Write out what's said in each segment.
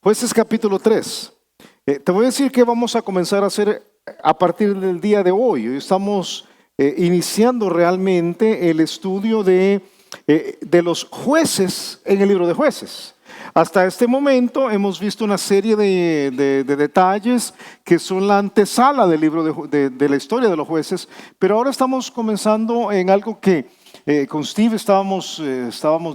Jueces capítulo 3. Te voy a decir que vamos a comenzar a hacer a partir del día de hoy. Hoy estamos iniciando realmente el estudio de los jueces en el libro de Jueces. Hasta este momento hemos visto una serie de detalles que son la antesala del libro de la historia de los jueces, pero ahora estamos comenzando en algo que con Steve estábamos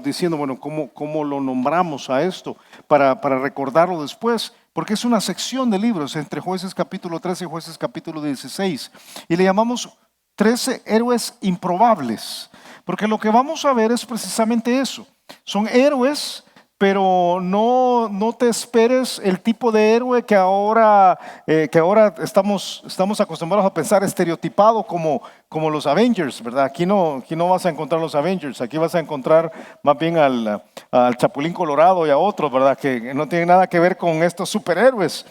diciendo, bueno, ¿cómo lo nombramos a esto? Para recordarlo después, porque es una sección de libros entre Jueces capítulo 13 y Jueces capítulo 16, y le llamamos 13 héroes improbables, porque lo que vamos a ver es precisamente eso. Son héroes, pero no te esperes el tipo de héroe que ahora estamos acostumbrados a pensar estereotipado como los Avengers, ¿verdad? Aquí no vas a encontrar los Avengers, aquí vas a encontrar más bien al Chapulín Colorado y a otros, ¿verdad? Que no tienen nada que ver con estos superhéroes.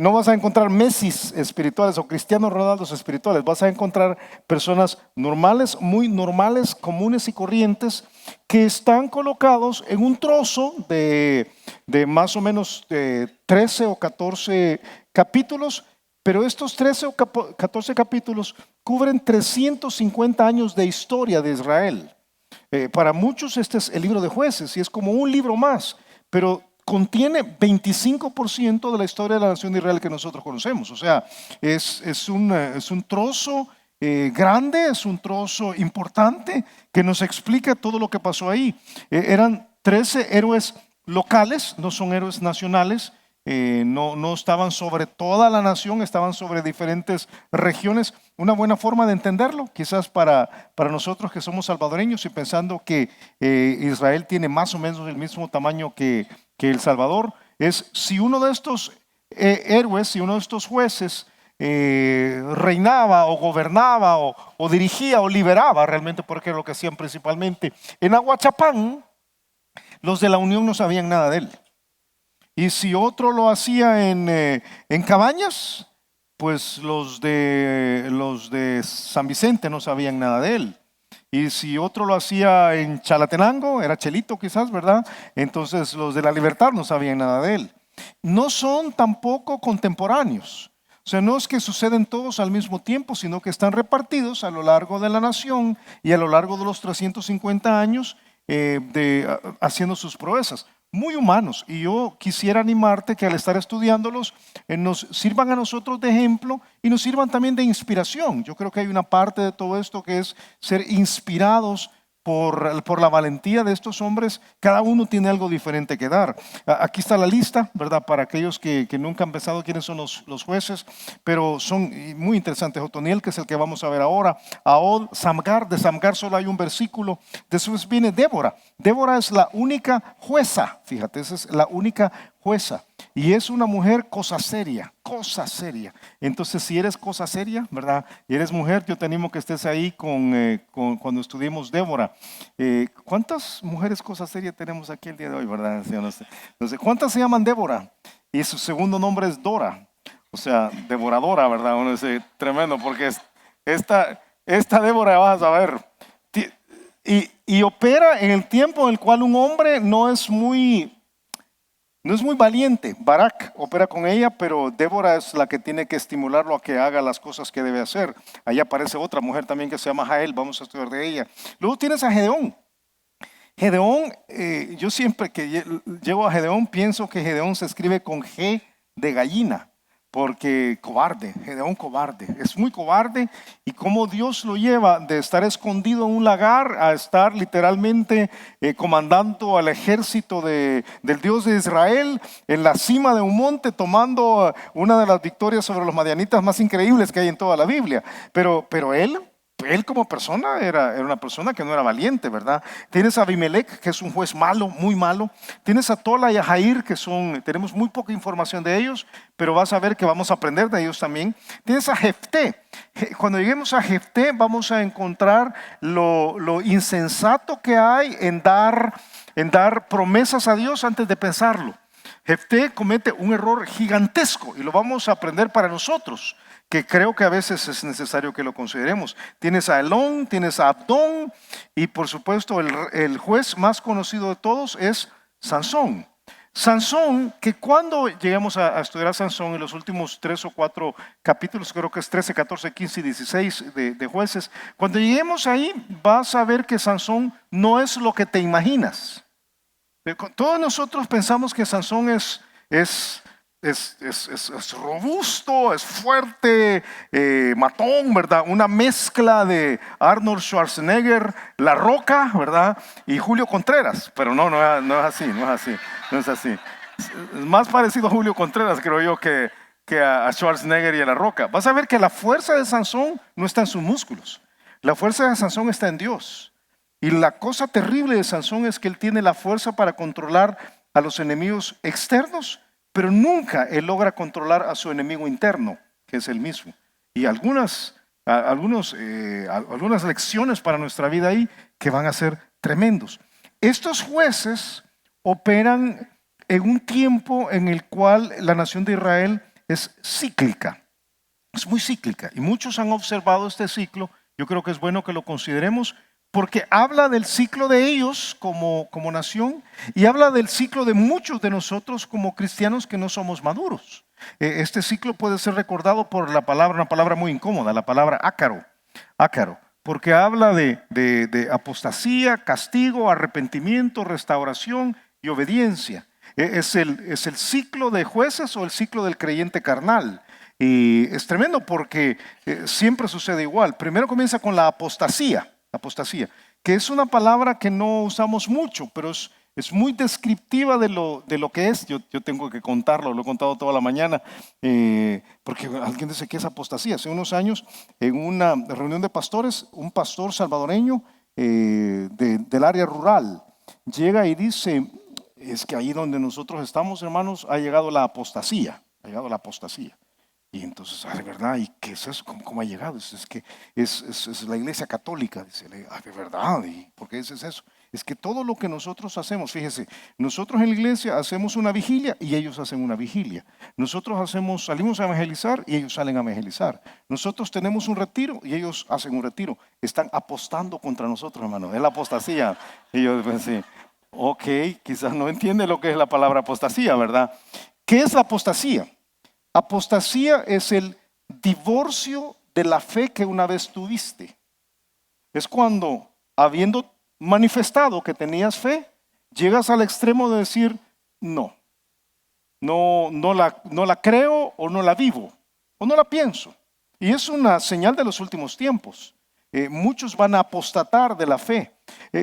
No vas a encontrar Messis espirituales o Cristianos Ronaldos espirituales, vas a encontrar personas normales, muy normales, comunes y corrientes, que están colocados en un trozo de más o menos 13 o 14 capítulos, pero estos 13 o 14 capítulos cubren 350 años de historia de Israel. Para muchos este es el libro de Jueces y es como un libro más, pero contiene 25% de la historia de la nación de Israel que nosotros conocemos. O sea, es un trozo grande, es un trozo importante que nos explica todo lo que pasó ahí. Eran 13 héroes locales, no son héroes nacionales. No estaban sobre toda la nación, estaban sobre diferentes regiones. Una buena forma de entenderlo, quizás para nosotros que somos salvadoreños y pensando que Israel tiene más o menos el mismo tamaño que El Salvador, es si uno de estos héroes, si uno de estos jueces reinaba o gobernaba o dirigía o liberaba realmente, porque era lo que hacían principalmente en Aguachapán, los de la Unión no sabían nada de él. Y si otro lo hacía en Cabañas, pues los de San Vicente no sabían nada de él. Y si otro lo hacía en Chalatenango, era Chelito quizás, ¿verdad? Entonces los de La Libertad no sabían nada de él. No son tampoco contemporáneos. O sea, no es que suceden todos al mismo tiempo, sino que están repartidos a lo largo de la nación y a lo largo de los 350 años haciendo sus proezas. Muy humanos, y yo quisiera animarte que al estar estudiándolos nos sirvan a nosotros de ejemplo y nos sirvan también de inspiración. Yo creo que hay una parte de todo esto que es ser inspirados por la valentía de estos hombres. Cada uno tiene algo diferente que dar. Aquí está la lista, ¿verdad? Para aquellos que nunca han pensado quiénes son los jueces, pero son muy interesantes. Otoniel, que es el que vamos a ver ahora. Ahod, Samgar. De Samgar solo hay un versículo. Después viene Débora. Débora es la única jueza, fíjate, esa es la única jueza. Y es una mujer cosa seria, cosa seria. Entonces, si eres cosa seria, ¿verdad? Y eres mujer, yo te animo que estés ahí cuando estudiemos Débora. ¿Cuántas mujeres cosa seria tenemos aquí el día de hoy, verdad? No sé, ¿cuántas se llaman Débora? Y su segundo nombre es Dora, o sea, devoradora, ¿verdad? Uno dice, tremendo, porque esta Débora, vas a ver, y opera en el tiempo en el cual un hombre no es muy valiente. Barak opera con ella, pero Débora es la que tiene que estimularlo a que haga las cosas que debe hacer. Ahí aparece otra mujer también que se llama Jael, vamos a estudiar de ella. Luego tienes a Gedeón. Gedeón, yo siempre que llego a Gedeón pienso que Gedeón se escribe con G de gallina, porque cobarde, Gedeón cobarde, es muy cobarde. Y cómo Dios lo lleva de estar escondido en un lagar a estar literalmente comandando al ejército del Dios de Israel en la cima de un monte, tomando una de las victorias sobre los madianitas más increíbles que hay en toda la Biblia. Pero él como persona era una persona que no era valiente, ¿verdad? Tienes a Abimelech, que es un juez malo, muy malo. Tienes a Tola y a Jair, que tenemos muy poca información de ellos, pero vas a ver que vamos a aprender de ellos también. Tienes a Jefté. Cuando lleguemos a Jefté vamos a encontrar lo insensato que hay en dar promesas a Dios antes de pensarlo. Jefté comete un error gigantesco y lo vamos a aprender para nosotros, que creo que a veces es necesario que lo consideremos. Tienes a Elón, tienes a Abdón y por supuesto el juez más conocido de todos es Sansón. Sansón, que cuando lleguemos a estudiar a Sansón en los últimos 3 o 4 capítulos, creo que es 13, 14, 15 y 16 de Jueces, cuando lleguemos ahí vas a ver que Sansón no es lo que te imaginas. Todos nosotros pensamos que Sansón es robusto, es fuerte, matón, ¿verdad? Una mezcla de Arnold Schwarzenegger, La Roca, ¿verdad? Y Julio Contreras, pero no es así, no es así, no es así. Es más parecido a Julio Contreras, creo yo, que a Schwarzenegger y a La Roca. Vas a ver que la fuerza de Sansón no está en sus músculos, la fuerza de Sansón está en Dios. Y la cosa terrible de Sansón es que él tiene la fuerza para controlar a los enemigos externos, pero nunca él logra controlar a su enemigo interno, que es él mismo. Y algunas lecciones para nuestra vida ahí que van a ser tremendos. Estos jueces operan en un tiempo en el cual la nación de Israel es cíclica. Es muy cíclica. Y muchos han observado este ciclo. Yo creo que es bueno que lo consideremos, porque habla del ciclo de ellos como nación y habla del ciclo de muchos de nosotros como cristianos que no somos maduros. Este ciclo puede ser recordado por una palabra muy incómoda, la palabra ácaro, porque habla de apostasía, castigo, arrepentimiento, restauración y obediencia. Es el ciclo de Jueces o el ciclo del creyente carnal. Y es tremendo porque siempre sucede igual. Primero comienza con la apostasía, que es una palabra que no usamos mucho, pero es muy descriptiva de lo que es. Yo tengo que contarlo, lo he contado toda la mañana, porque alguien dice que es apostasía. Hace unos años, en una reunión de pastores, un pastor salvadoreño del área rural llega y dice, es que ahí donde nosotros estamos, hermanos, ha llegado la apostasía. Y entonces, de verdad, ¿y qué es eso? ¿Cómo ha llegado? Es que es la iglesia católica. Dice, de verdad, ¿y por qué dices eso? Es que todo lo que nosotros hacemos, fíjese, nosotros en la iglesia hacemos una vigilia y ellos hacen una vigilia. Nosotros salimos a evangelizar y ellos salen a evangelizar. Nosotros tenemos un retiro y ellos hacen un retiro. Están apostando contra nosotros, hermano. Es la apostasía. Y yo pensé, ok, quizás no entiende lo que es la palabra apostasía, ¿verdad? ¿Qué es la apostasía? Apostasía es el divorcio de la fe que una vez tuviste. Es cuando, habiendo manifestado que tenías fe, llegas al extremo de decir, no la creo o no la vivo o no la pienso. Y es una señal de los últimos tiempos. Muchos van a apostatar de la fe.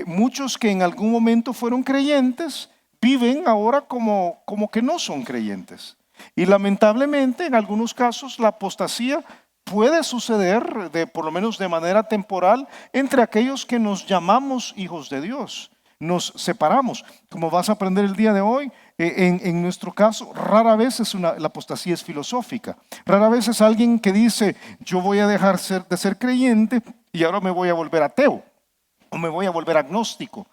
Muchos que en algún momento fueron creyentes, viven ahora como que no son creyentes. Y lamentablemente en algunos casos la apostasía puede suceder, por lo menos de manera temporal, entre aquellos que nos llamamos hijos de Dios. Nos separamos. Como vas a aprender el día de hoy, en nuestro caso, rara vez la apostasía es filosófica. Rara vez es alguien que dice, yo voy a dejar de ser creyente y ahora me voy a volver ateo o me voy a volver agnóstico.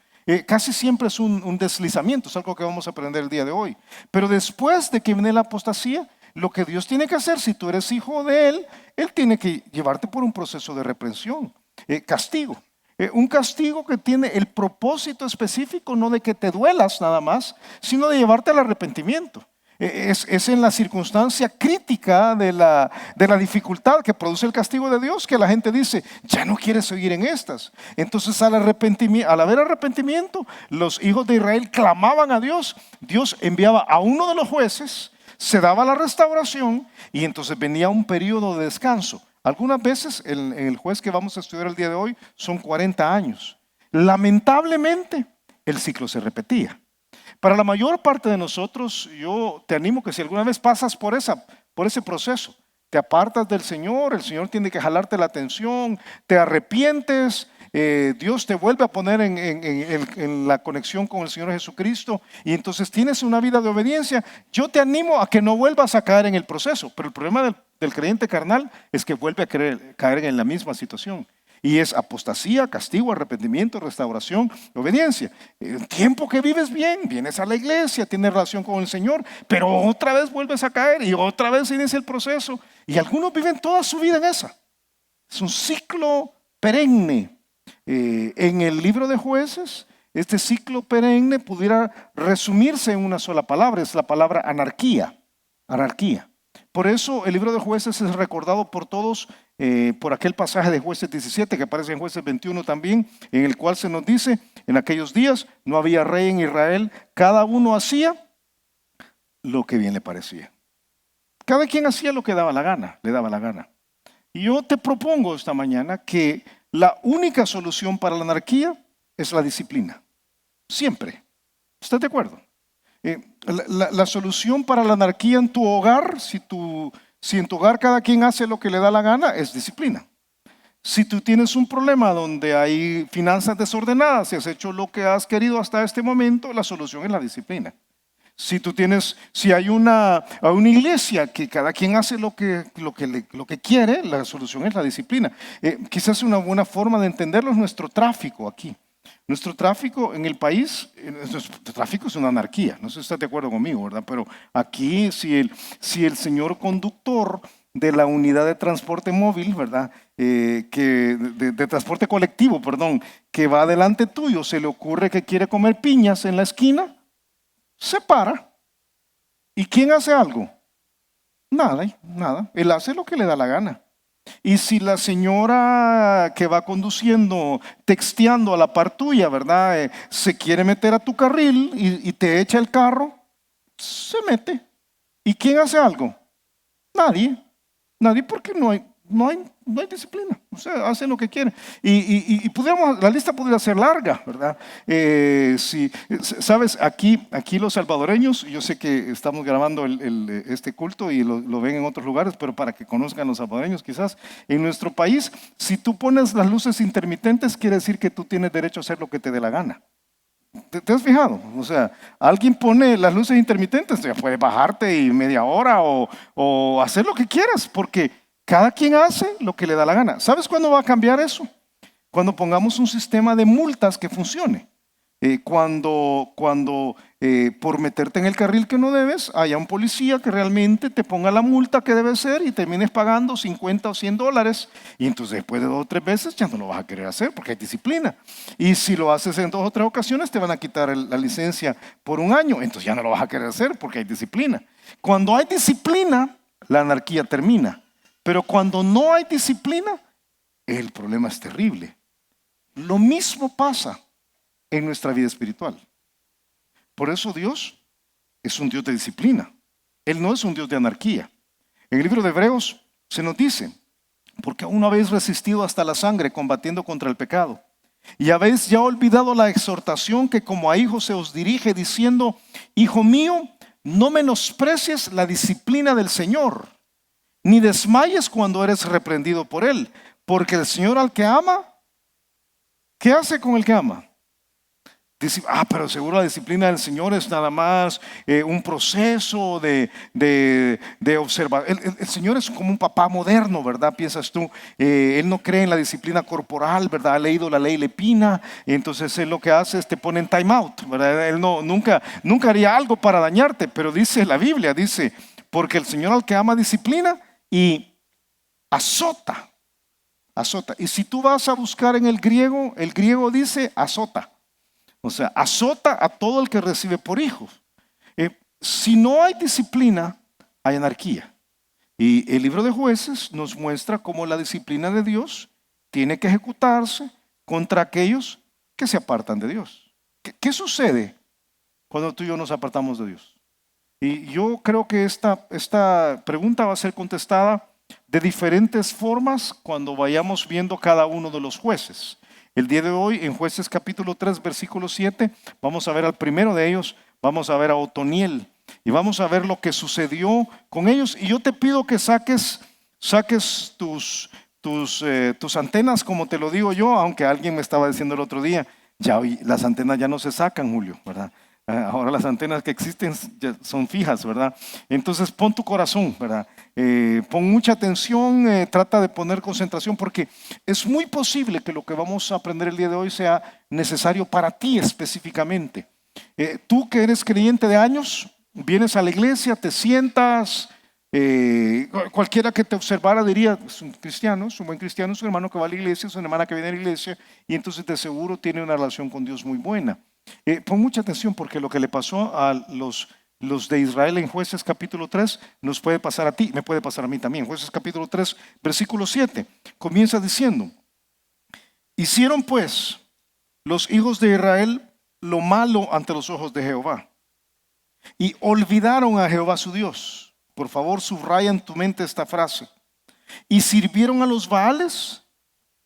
Casi siempre es un deslizamiento, es algo que vamos a aprender el día de hoy. Pero después de que viene la apostasía, lo que Dios tiene que hacer, si tú eres hijo de Él, Él tiene que llevarte por un proceso de reprensión, castigo. Un castigo que tiene el propósito específico no de que te duelas nada más, sino de llevarte al arrepentimiento. Es en la circunstancia crítica de la dificultad que produce el castigo de Dios que la gente dice, ya no quiere seguir en estas. Entonces al haber arrepentimiento, los hijos de Israel clamaban a Dios. Dios enviaba a uno de los jueces, se daba la restauración y entonces venía un periodo de descanso. Algunas veces el juez que vamos a estudiar el día de hoy son 40 años. Lamentablemente el ciclo se repetía. Para la mayor parte de nosotros, yo te animo que si alguna vez pasas por ese proceso, te apartas del Señor, el Señor tiene que jalarte la atención, te arrepientes, Dios te vuelve a poner en la conexión con el Señor Jesucristo y entonces tienes una vida de obediencia. Yo te animo a que no vuelvas a caer en el proceso, pero el problema del creyente carnal es que vuelve a caer en la misma situación. Y es apostasía, castigo, arrepentimiento, restauración, obediencia. El tiempo que vives bien, vienes a la iglesia, tienes relación con el Señor, pero otra vez vuelves a caer y otra vez inicia el proceso. Y algunos viven toda su vida en esa. Es un ciclo perenne. En el libro de Jueces, este ciclo perenne pudiera resumirse en una sola palabra, es la palabra anarquía. Anarquía. Por eso el libro de Jueces es recordado por todos por aquel pasaje de Jueces 17 que aparece en Jueces 21 también, en el cual se nos dice, en aquellos días no había rey en Israel, cada uno hacía lo que bien le parecía. Cada quien hacía lo que le daba la gana. Y yo te propongo esta mañana que la única solución para la anarquía es la disciplina. Siempre. ¿Estás de acuerdo? La solución para la anarquía en tu hogar, si en tu hogar cada quien hace lo que le da la gana, es disciplina. Si tú tienes un problema donde hay finanzas desordenadas y has hecho lo que has querido hasta este momento, la solución es la disciplina. Si hay una iglesia que cada quien hace lo que quiere, la solución es la disciplina. Quizás una buena forma de entenderlo es nuestro tráfico aquí. Nuestro tráfico en el país, nuestro tráfico es una anarquía, no sé si estás de acuerdo conmigo, ¿verdad? Pero aquí si el señor conductor de la unidad de transporte móvil, ¿verdad? De transporte colectivo, perdón, que va delante tuyo, se le ocurre que quiere comer piñas en la esquina, se para. ¿Y quién hace algo? Nada. Él hace lo que le da la gana. Y si la señora que va conduciendo, texteando a la par tuya, ¿verdad? Se quiere meter a tu carril y te echa el carro, se mete. ¿Y quién hace algo? Nadie porque no hay disciplina. O sea, hacen lo que quieren. Y la lista podría ser larga, ¿verdad? Sabes, aquí los salvadoreños, yo sé que estamos grabando este culto y lo ven en otros lugares, pero para que conozcan los salvadoreños quizás, en nuestro país, si tú pones las luces intermitentes, quiere decir que tú tienes derecho a hacer lo que te dé la gana. ¿Te has fijado? O sea, alguien pone las luces intermitentes, ya puedes bajarte y media hora o hacer lo que quieras, porque cada quien hace lo que le da la gana. ¿Sabes cuándo va a cambiar eso? Cuando pongamos un sistema de multas que funcione. Cuando por meterte en el carril que no debes, haya un policía que realmente te ponga la multa que debe ser y termines pagando $50 o $100. Y entonces después de 2 o 3 veces ya no lo vas a querer hacer porque hay disciplina. Y si lo haces en 2 o 3 ocasiones te van a quitar la licencia por 1 año. Entonces ya no lo vas a querer hacer porque hay disciplina. Cuando hay disciplina, la anarquía termina. Pero cuando no hay disciplina, el problema es terrible. Lo mismo pasa en nuestra vida espiritual. Por eso Dios es un Dios de disciplina. Él no es un Dios de anarquía. En el libro de Hebreos se nos dice, porque aún no habéis resistido hasta la sangre combatiendo contra el pecado. Y habéis ya olvidado la exhortación que como a hijos se os dirige diciendo, hijo mío, no menosprecies la disciplina del Señor, ni desmayes cuando eres reprendido por Él, porque el Señor al que ama, ¿qué hace con el que ama? Dice, pero seguro la disciplina del Señor es nada más un proceso de observar. El Señor es como un papá moderno, ¿verdad? Piensas tú, Él no cree en la disciplina corporal, ¿verdad? Ha leído la ley Lepina, y entonces Él lo que hace es te pone en time out, ¿verdad? Él nunca haría algo para dañarte, pero dice la Biblia, dice, porque el Señor al que ama disciplina y azota. Y si tú vas a buscar en el griego dice azota. O sea, azota a todo el que recibe por hijos. Si no hay disciplina, hay anarquía. Y el libro de Jueces nos muestra cómo la disciplina de Dios tiene que ejecutarse contra aquellos que se apartan de Dios. ¿Qué sucede cuando tú y yo nos apartamos de Dios? Y yo creo que esta pregunta va a ser contestada de diferentes formas cuando vayamos viendo cada uno de los jueces. El día de hoy, en Jueces capítulo 3, versículo 7, vamos a ver al primero de ellos, vamos a ver a Otoniel y vamos a ver lo que sucedió con ellos. Y yo te pido que saques tus antenas, como te lo digo yo, aunque alguien me estaba diciendo el otro día, ya hoy las antenas ya no se sacan, Julio, ¿verdad? Ahora las antenas que existen ya son fijas, ¿verdad? Entonces pon tu corazón, ¿verdad? Pon mucha atención, trata de poner concentración porque es muy posible que lo que vamos a aprender el día de hoy sea necesario para ti específicamente. Tú que eres creyente de años, vienes a la iglesia, te sientas, Cualquiera que te observara diría, es un cristiano, es un buen cristiano, es un hermano que va a la iglesia, es una hermana que viene a la iglesia y entonces de seguro tiene una relación con Dios muy buena. Pon mucha atención porque lo que le pasó a los de Israel en Jueces capítulo 3 nos puede pasar a ti, me puede pasar a mí también. Jueces capítulo 3, versículo 7, comienza diciendo: hicieron pues los hijos de Israel lo malo ante los ojos de Jehová y olvidaron a Jehová su Dios. Por favor, subraya en tu mente esta frase. Y sirvieron a los Baales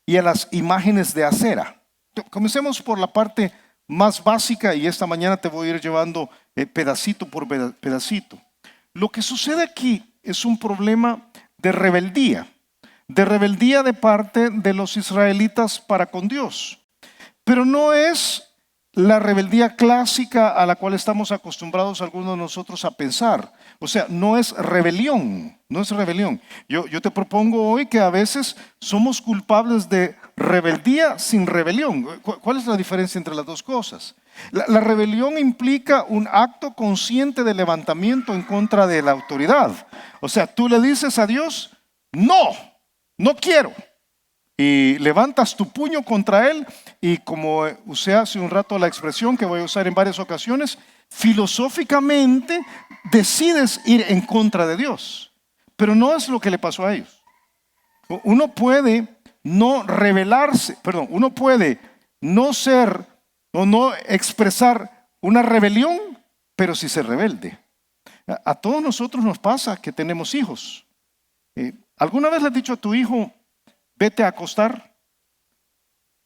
y a las imágenes de acera. Comencemos por la parte más básica y esta mañana te voy a ir llevando pedacito por pedacito. Lo que sucede aquí es un problema de rebeldía de parte de los israelitas para con Dios. Pero no es la rebeldía clásica a la cual estamos acostumbrados algunos de nosotros a pensar. O sea, no es rebelión, no es rebelión. Yo te propongo hoy que a veces somos culpables de rebeldía sin rebelión. ¿Cuál es la diferencia entre las dos cosas? La rebelión implica un acto consciente de levantamiento en contra de la autoridad. O sea, tú le dices a Dios, no quiero. Y levantas tu puño contra él y, como usé hace un rato la expresión que voy a usar en varias ocasiones, filosóficamente decides ir en contra de Dios. Pero no es lo que le pasó a ellos. Uno puede no rebelarse, uno puede no ser o no expresar una rebelión, pero sí ser rebelde. A todos nosotros nos pasa que tenemos hijos. ¿Alguna vez le has dicho a tu hijo, vete a acostar?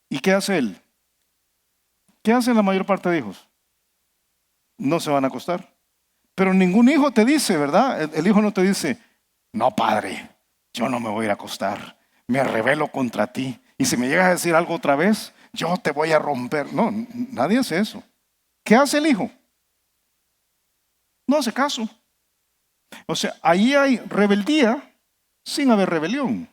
¿Y qué hace él? ¿Qué hacen la mayor parte de hijos? No se van a acostar. Pero ningún hijo te dice, ¿verdad? El hijo no te dice, no padre, yo no me voy a ir a acostar, me rebelo contra ti. Y si me llegas a decir algo otra vez, yo te voy a romper. No, nadie hace eso. ¿Qué hace el hijo? No hace caso. O sea, ahí hay rebeldía sin haber rebelión.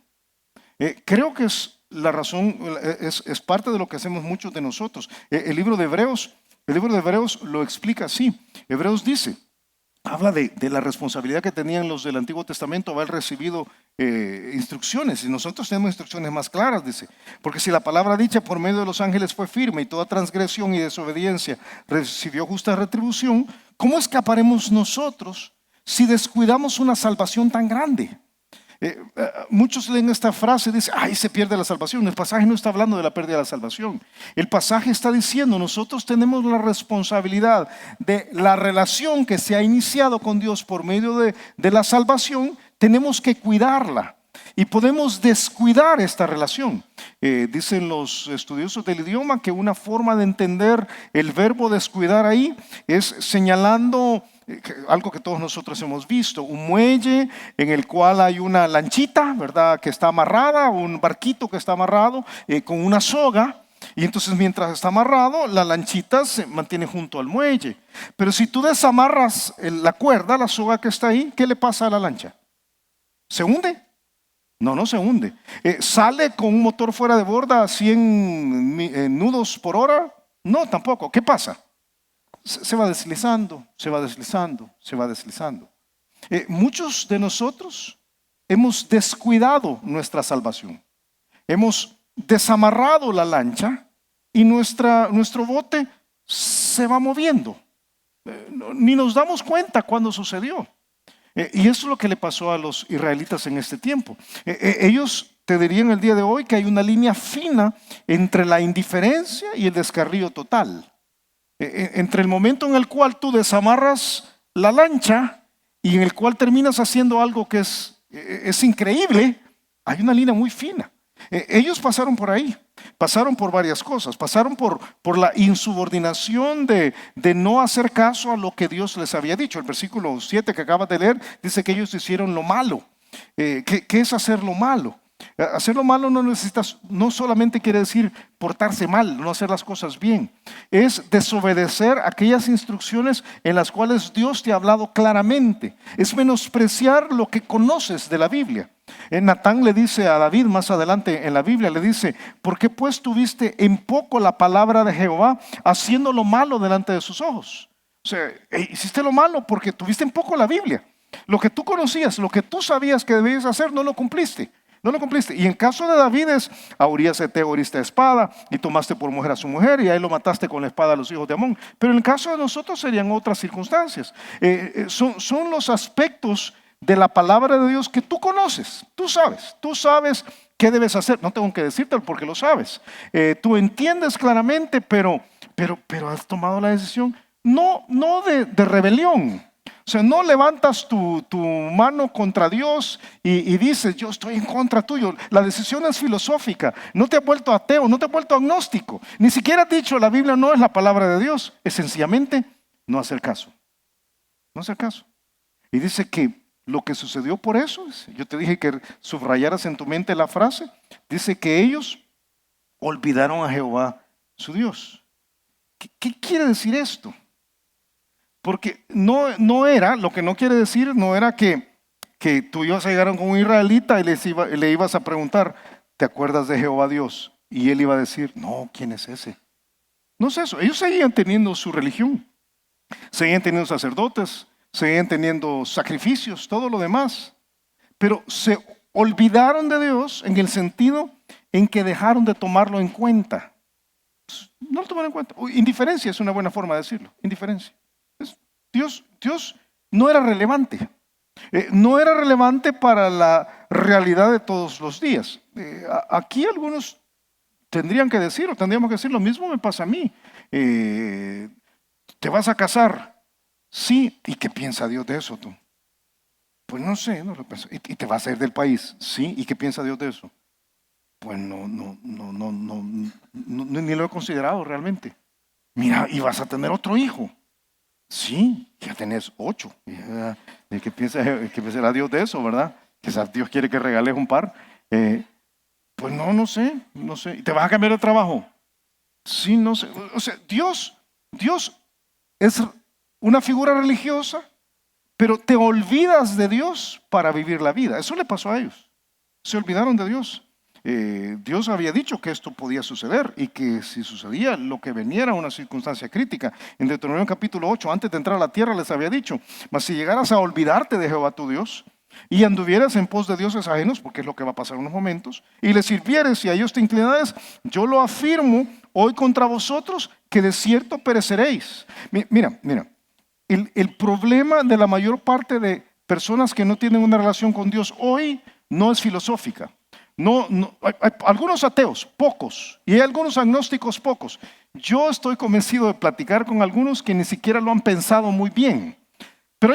Creo que es la razón, es parte de lo que hacemos muchos de nosotros. El libro de Hebreos lo explica así. Hebreos dice, habla de la responsabilidad que tenían los del Antiguo Testamento haber recibido instrucciones, y nosotros tenemos instrucciones más claras, dice, porque si la palabra dicha por medio de los ángeles fue firme y toda transgresión y desobediencia recibió justa retribución, ¿cómo escaparemos nosotros si descuidamos una salvación tan grande? Muchos leen esta frase y dicen, ay, se pierde la salvación. El pasaje no está hablando de la pérdida de la salvación. El pasaje está diciendo, nosotros tenemos la responsabilidad de la relación que se ha iniciado con Dios por medio de la salvación. Tenemos que cuidarla y podemos descuidar esta relación. Dicen los estudiosos del idioma que una forma de entender el verbo descuidar ahí es señalando algo que todos nosotros hemos visto, un muelle en el cual hay una lanchita, ¿verdad?, que está amarrada, un barquito que está amarrado con una soga, y entonces mientras está amarrado, la lanchita se mantiene junto al muelle. Pero si tú desamarras la cuerda, la soga que está ahí, ¿qué le pasa a la lancha? ¿Se hunde? No se hunde. ¿Sale con un motor fuera de borda a 100 nudos por hora? No, tampoco. ¿Qué pasa? Se va deslizando, se va deslizando, se va deslizando. Muchos de nosotros hemos descuidado nuestra salvación. Hemos desamarrado la lancha y nuestro bote se va moviendo. Ni nos damos cuenta cuando sucedió. Y eso es lo que le pasó a los israelitas en este tiempo. Ellos te dirían el día de hoy que hay una línea fina entre la indiferencia y el descarrío total. Entre el momento en el cual tú desamarras la lancha y en el cual terminas haciendo algo que es increíble, hay una línea muy fina. Ellos pasaron por ahí, pasaron por varias cosas, pasaron por la insubordinación de no hacer caso a lo que Dios les había dicho. El versículo 7 que acabas de leer dice que ellos hicieron lo malo. ¿Qué es hacer lo malo? Hacer lo malo no solamente quiere decir portarse mal, no hacer las cosas bien. Es desobedecer aquellas instrucciones en las cuales Dios te ha hablado claramente. Es menospreciar lo que conoces de la Biblia. Natán le dice a David más adelante en la Biblia, le dice, ¿por qué pues tuviste en poco la palabra de Jehová haciendo lo malo delante de sus ojos? O sea, hiciste lo malo porque tuviste en poco la Biblia. Lo que tú conocías, lo que tú sabías que debías hacer, no lo cumpliste. No lo cumpliste. Y en caso de David es, a Urías Eteo heriste a espada y tomaste por mujer a su mujer y ahí lo mataste con la espada a los hijos de Amón. Pero en el caso de nosotros serían otras circunstancias. Son los aspectos de la palabra de Dios que tú conoces. Tú sabes qué debes hacer. No tengo que decírtelo porque lo sabes. Tú entiendes claramente, pero has tomado la decisión no de rebelión. O sea, no levantas tu mano contra Dios y dices, yo estoy en contra tuyo. La decisión es filosófica. No te has vuelto ateo, no te has vuelto agnóstico. Ni siquiera has dicho, la Biblia no es la palabra de Dios. Es sencillamente no hacer caso. No hacer caso. Y dice que lo que sucedió por eso, yo te dije que subrayaras en tu mente la frase, dice que ellos olvidaron a Jehová, su Dios. ¿Qué quiere decir esto? Porque no era, lo que no quiere decir, no era que tú ibas a llegar con un israelita y le ibas a preguntar, ¿te acuerdas de Jehová Dios? Y él iba a decir, no, ¿quién es ese? No es eso, ellos seguían teniendo su religión, seguían teniendo sacerdotes, seguían teniendo sacrificios, todo lo demás, pero se olvidaron de Dios en el sentido en que dejaron de tomarlo en cuenta. No lo tomaron en cuenta. Indiferencia es una buena forma de decirlo, indiferencia. Dios no era relevante. No era relevante para la realidad de todos los días. Aquí algunos tendrían que decir, o tendríamos que decir, lo mismo me pasa a mí. ¿Te vas a casar? Sí. ¿Y qué piensa Dios de eso tú? Pues no sé, no lo pienso. ¿Y te vas a ir del país? Sí. ¿Y qué piensa Dios de eso? Pues ni lo he considerado realmente. Mira, y vas a tener otro hijo. Sí, ya tenés 8. ¿Qué piensa Dios de eso, verdad? Quizás Dios quiere que regales un par. Pues no sé. ¿Y te vas a cambiar de trabajo? Sí, no sé. O sea, Dios es una figura religiosa, pero te olvidas de Dios para vivir la vida. Eso le pasó a ellos. Se olvidaron de Dios. Dios había dicho que esto podía suceder y que si sucedía lo que venía era una circunstancia crítica. En Deuteronomio capítulo 8, antes de entrar a la tierra les había dicho, mas si llegaras a olvidarte de Jehová tu Dios y anduvieras en pos de dioses ajenos, porque es lo que va a pasar en unos momentos, y les sirvieres y a ellos te inclinares, yo lo afirmo hoy contra vosotros que de cierto pereceréis. Mira, el problema de la mayor parte de personas que no tienen una relación con Dios hoy no es filosófica. Hay algunos ateos, pocos, y hay algunos agnósticos, pocos. Yo estoy convencido de platicar con algunos que ni siquiera lo han pensado muy bien. Pero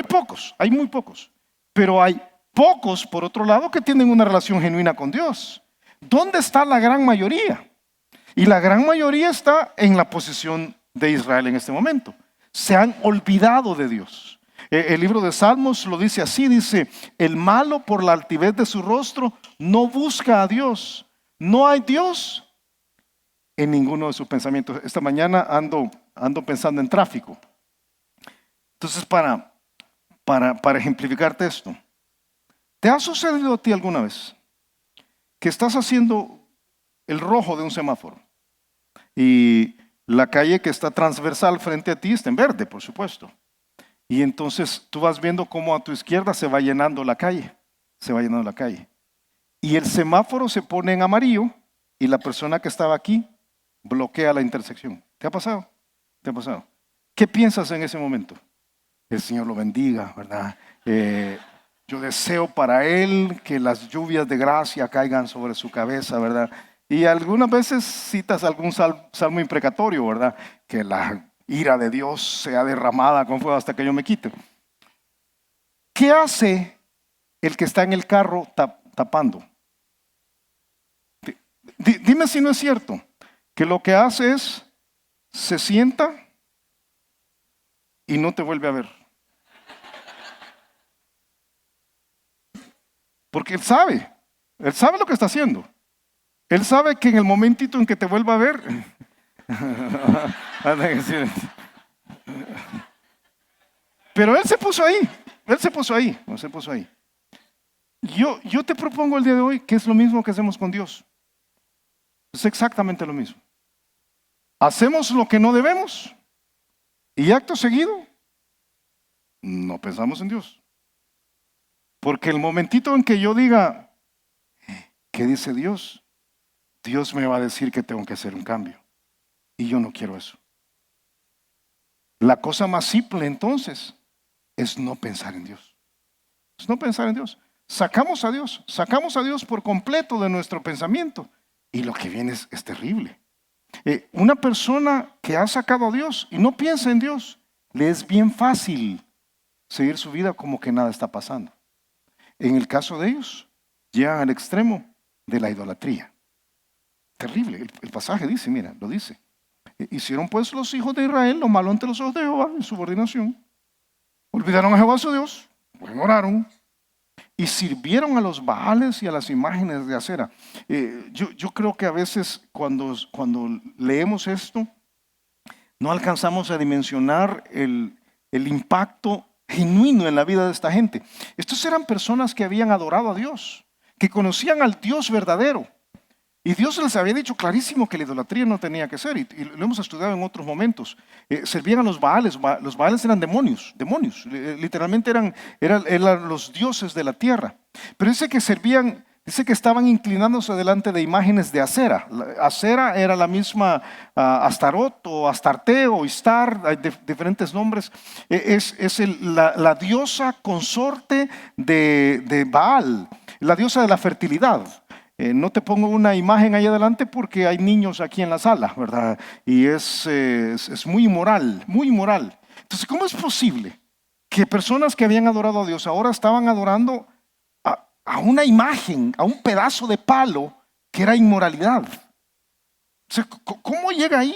hay muy pocos. Pero hay pocos, por otro lado, que tienen una relación genuina con Dios. ¿Dónde está la gran mayoría? Y la gran mayoría está en la posición de Israel en este momento. Se han olvidado de Dios. El libro de Salmos lo dice así, dice, el malo por la altivez de su rostro no busca a Dios. No hay Dios en ninguno de sus pensamientos. Esta mañana ando pensando en tráfico. Entonces, para ejemplificarte esto, ¿te ha sucedido a ti alguna vez que estás haciendo el rojo de un semáforo y la calle que está transversal frente a ti está en verde, por supuesto? Y entonces tú vas viendo cómo a tu izquierda se va llenando la calle, Y el semáforo se pone en amarillo y la persona que estaba aquí bloquea la intersección. ¿Te ha pasado? ¿Qué piensas en ese momento? El Señor lo bendiga, ¿verdad? Yo deseo para él que las lluvias de gracia caigan sobre su cabeza, ¿verdad? Y algunas veces citas algún salmo imprecatorio, ¿verdad? Que la ira de Dios sea derramada con fuego hasta que yo me quite. ¿Qué hace el que está en el carro tapando? Dime si no es cierto, que lo que hace es, se sienta y no te vuelve a ver. Porque él sabe lo que está haciendo. Él sabe que en el momentito en que te vuelva a ver, pero él se puso ahí. Yo te propongo el día de hoy que es lo mismo que hacemos con Dios. Es exactamente lo mismo. Hacemos lo que no debemos y acto seguido no pensamos en Dios. Porque el momentito en que yo diga, ¿qué dice Dios? Dios me va a decir que tengo que hacer un cambio. Y yo no quiero eso. La cosa más simple entonces es no pensar en Dios. Es no pensar en Dios. Sacamos a Dios por completo de nuestro pensamiento. Y lo que viene es terrible. Una persona que ha sacado a Dios y no piensa en Dios, le es bien fácil seguir su vida como que nada está pasando. En el caso de ellos, llegan al extremo de la idolatría. Terrible. El pasaje dice, mira, lo dice. Hicieron pues los hijos de Israel lo malo ante los ojos de Jehová en subordinación. Olvidaron a Jehová su Dios, ignoraron y sirvieron a los Baales y a las imágenes de acera. Yo creo que a veces cuando leemos esto, no alcanzamos a dimensionar el impacto genuino en la vida de esta gente. Estos eran personas que habían adorado a Dios, que conocían al Dios verdadero. Y Dios les había dicho clarísimo que la idolatría no tenía que ser, y lo hemos estudiado en otros momentos. Servían a los Baales. Los Baales eran demonios, literalmente eran los dioses de la tierra. Pero dice que estaban inclinándose delante de imágenes de acera. Acera era la misma Astarot o Astarte o Istar, hay diferentes nombres. La diosa consorte de Baal, la diosa de la fertilidad. No te pongo una imagen ahí adelante porque hay niños aquí en la sala, ¿verdad? Y es muy inmoral, muy inmoral. Entonces, ¿cómo es posible que personas que habían adorado a Dios ahora estaban adorando a una imagen, a un pedazo de palo que era inmoralidad? O sea, ¿cómo llega ahí?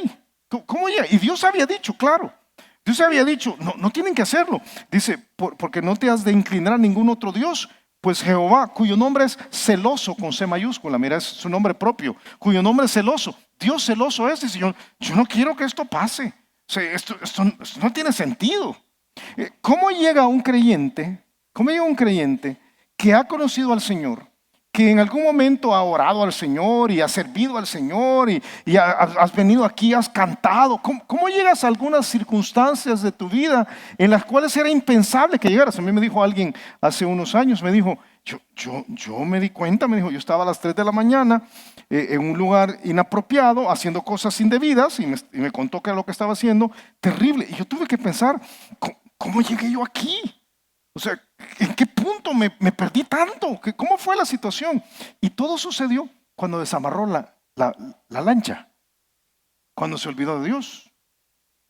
¿Cómo llega? Y Dios había dicho, claro. Dios había dicho, no tienen que hacerlo. Dice, porque no te has de inclinar a ningún otro Dios. Pues Jehová, cuyo nombre es celoso con C mayúscula, mira, es su nombre propio, cuyo nombre es celoso. Dios celoso es, dice, yo no quiero que esto pase. O sea, esto no tiene sentido. ¿Cómo llega un creyente que ha conocido al Señor, que en algún momento ha orado al Señor y ha servido al Señor y has venido aquí, has cantado? ¿Cómo llegas a algunas circunstancias de tu vida en las cuales era impensable que llegaras? A mí me dijo alguien hace unos años, me dijo, yo me di cuenta, me dijo, yo estaba a las 3 de la mañana en un lugar inapropiado, haciendo cosas indebidas, y me contó que era lo que estaba haciendo, terrible. Y yo tuve que pensar, ¿cómo llegué yo aquí? O sea, ¿en qué punto me perdí tanto? ¿Cómo fue la situación? Y todo sucedió cuando desamarró la lancha, cuando se olvidó de Dios,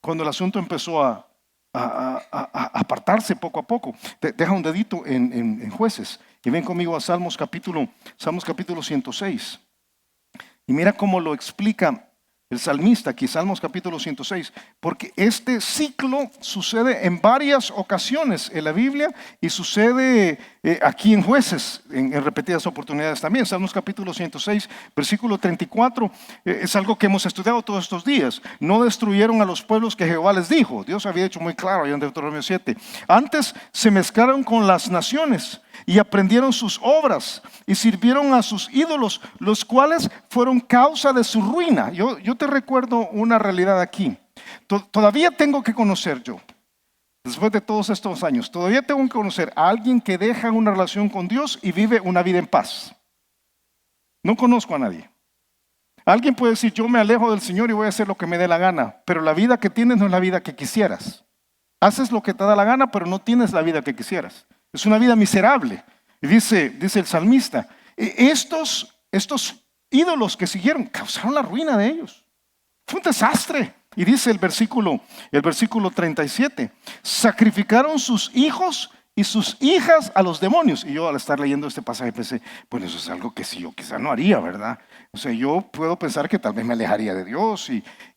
cuando el asunto empezó a apartarse poco a poco. Deja un dedito en Jueces y ven conmigo a Salmos capítulo 106. Y mira cómo lo explica el salmista aquí, Salmos capítulo 106, porque este ciclo sucede en varias ocasiones en la Biblia y sucede aquí en Jueces, en repetidas oportunidades también. Salmos capítulo 106, versículo 34, es algo que hemos estudiado todos estos días. No destruyeron a los pueblos que Jehová les dijo. Dios había hecho muy claro allá en Deuteronomio 7. Antes se mezclaron con las naciones y aprendieron sus obras y sirvieron a sus ídolos, los cuales fueron causa de su ruina. Yo te recuerdo una realidad aquí. Todavía tengo que conocer yo, después de todos estos años, todavía tengo que conocer a alguien que deja una relación con Dios y vive una vida en paz. No conozco a nadie. Alguien puede decir, yo me alejo del Señor y voy a hacer lo que me dé la gana, pero la vida que tienes no es la vida que quisieras. Haces lo que te da la gana, pero no tienes la vida que quisieras. Es una vida miserable. Y dice el salmista, estos ídolos que siguieron causaron la ruina de ellos. Fue un desastre. Y dice el versículo 37, sacrificaron sus hijos y sus hijas a los demonios. Y yo al estar leyendo este pasaje pensé, bueno, eso es algo que si yo quizá no haría, ¿verdad? O sea, yo puedo pensar que tal vez me alejaría de Dios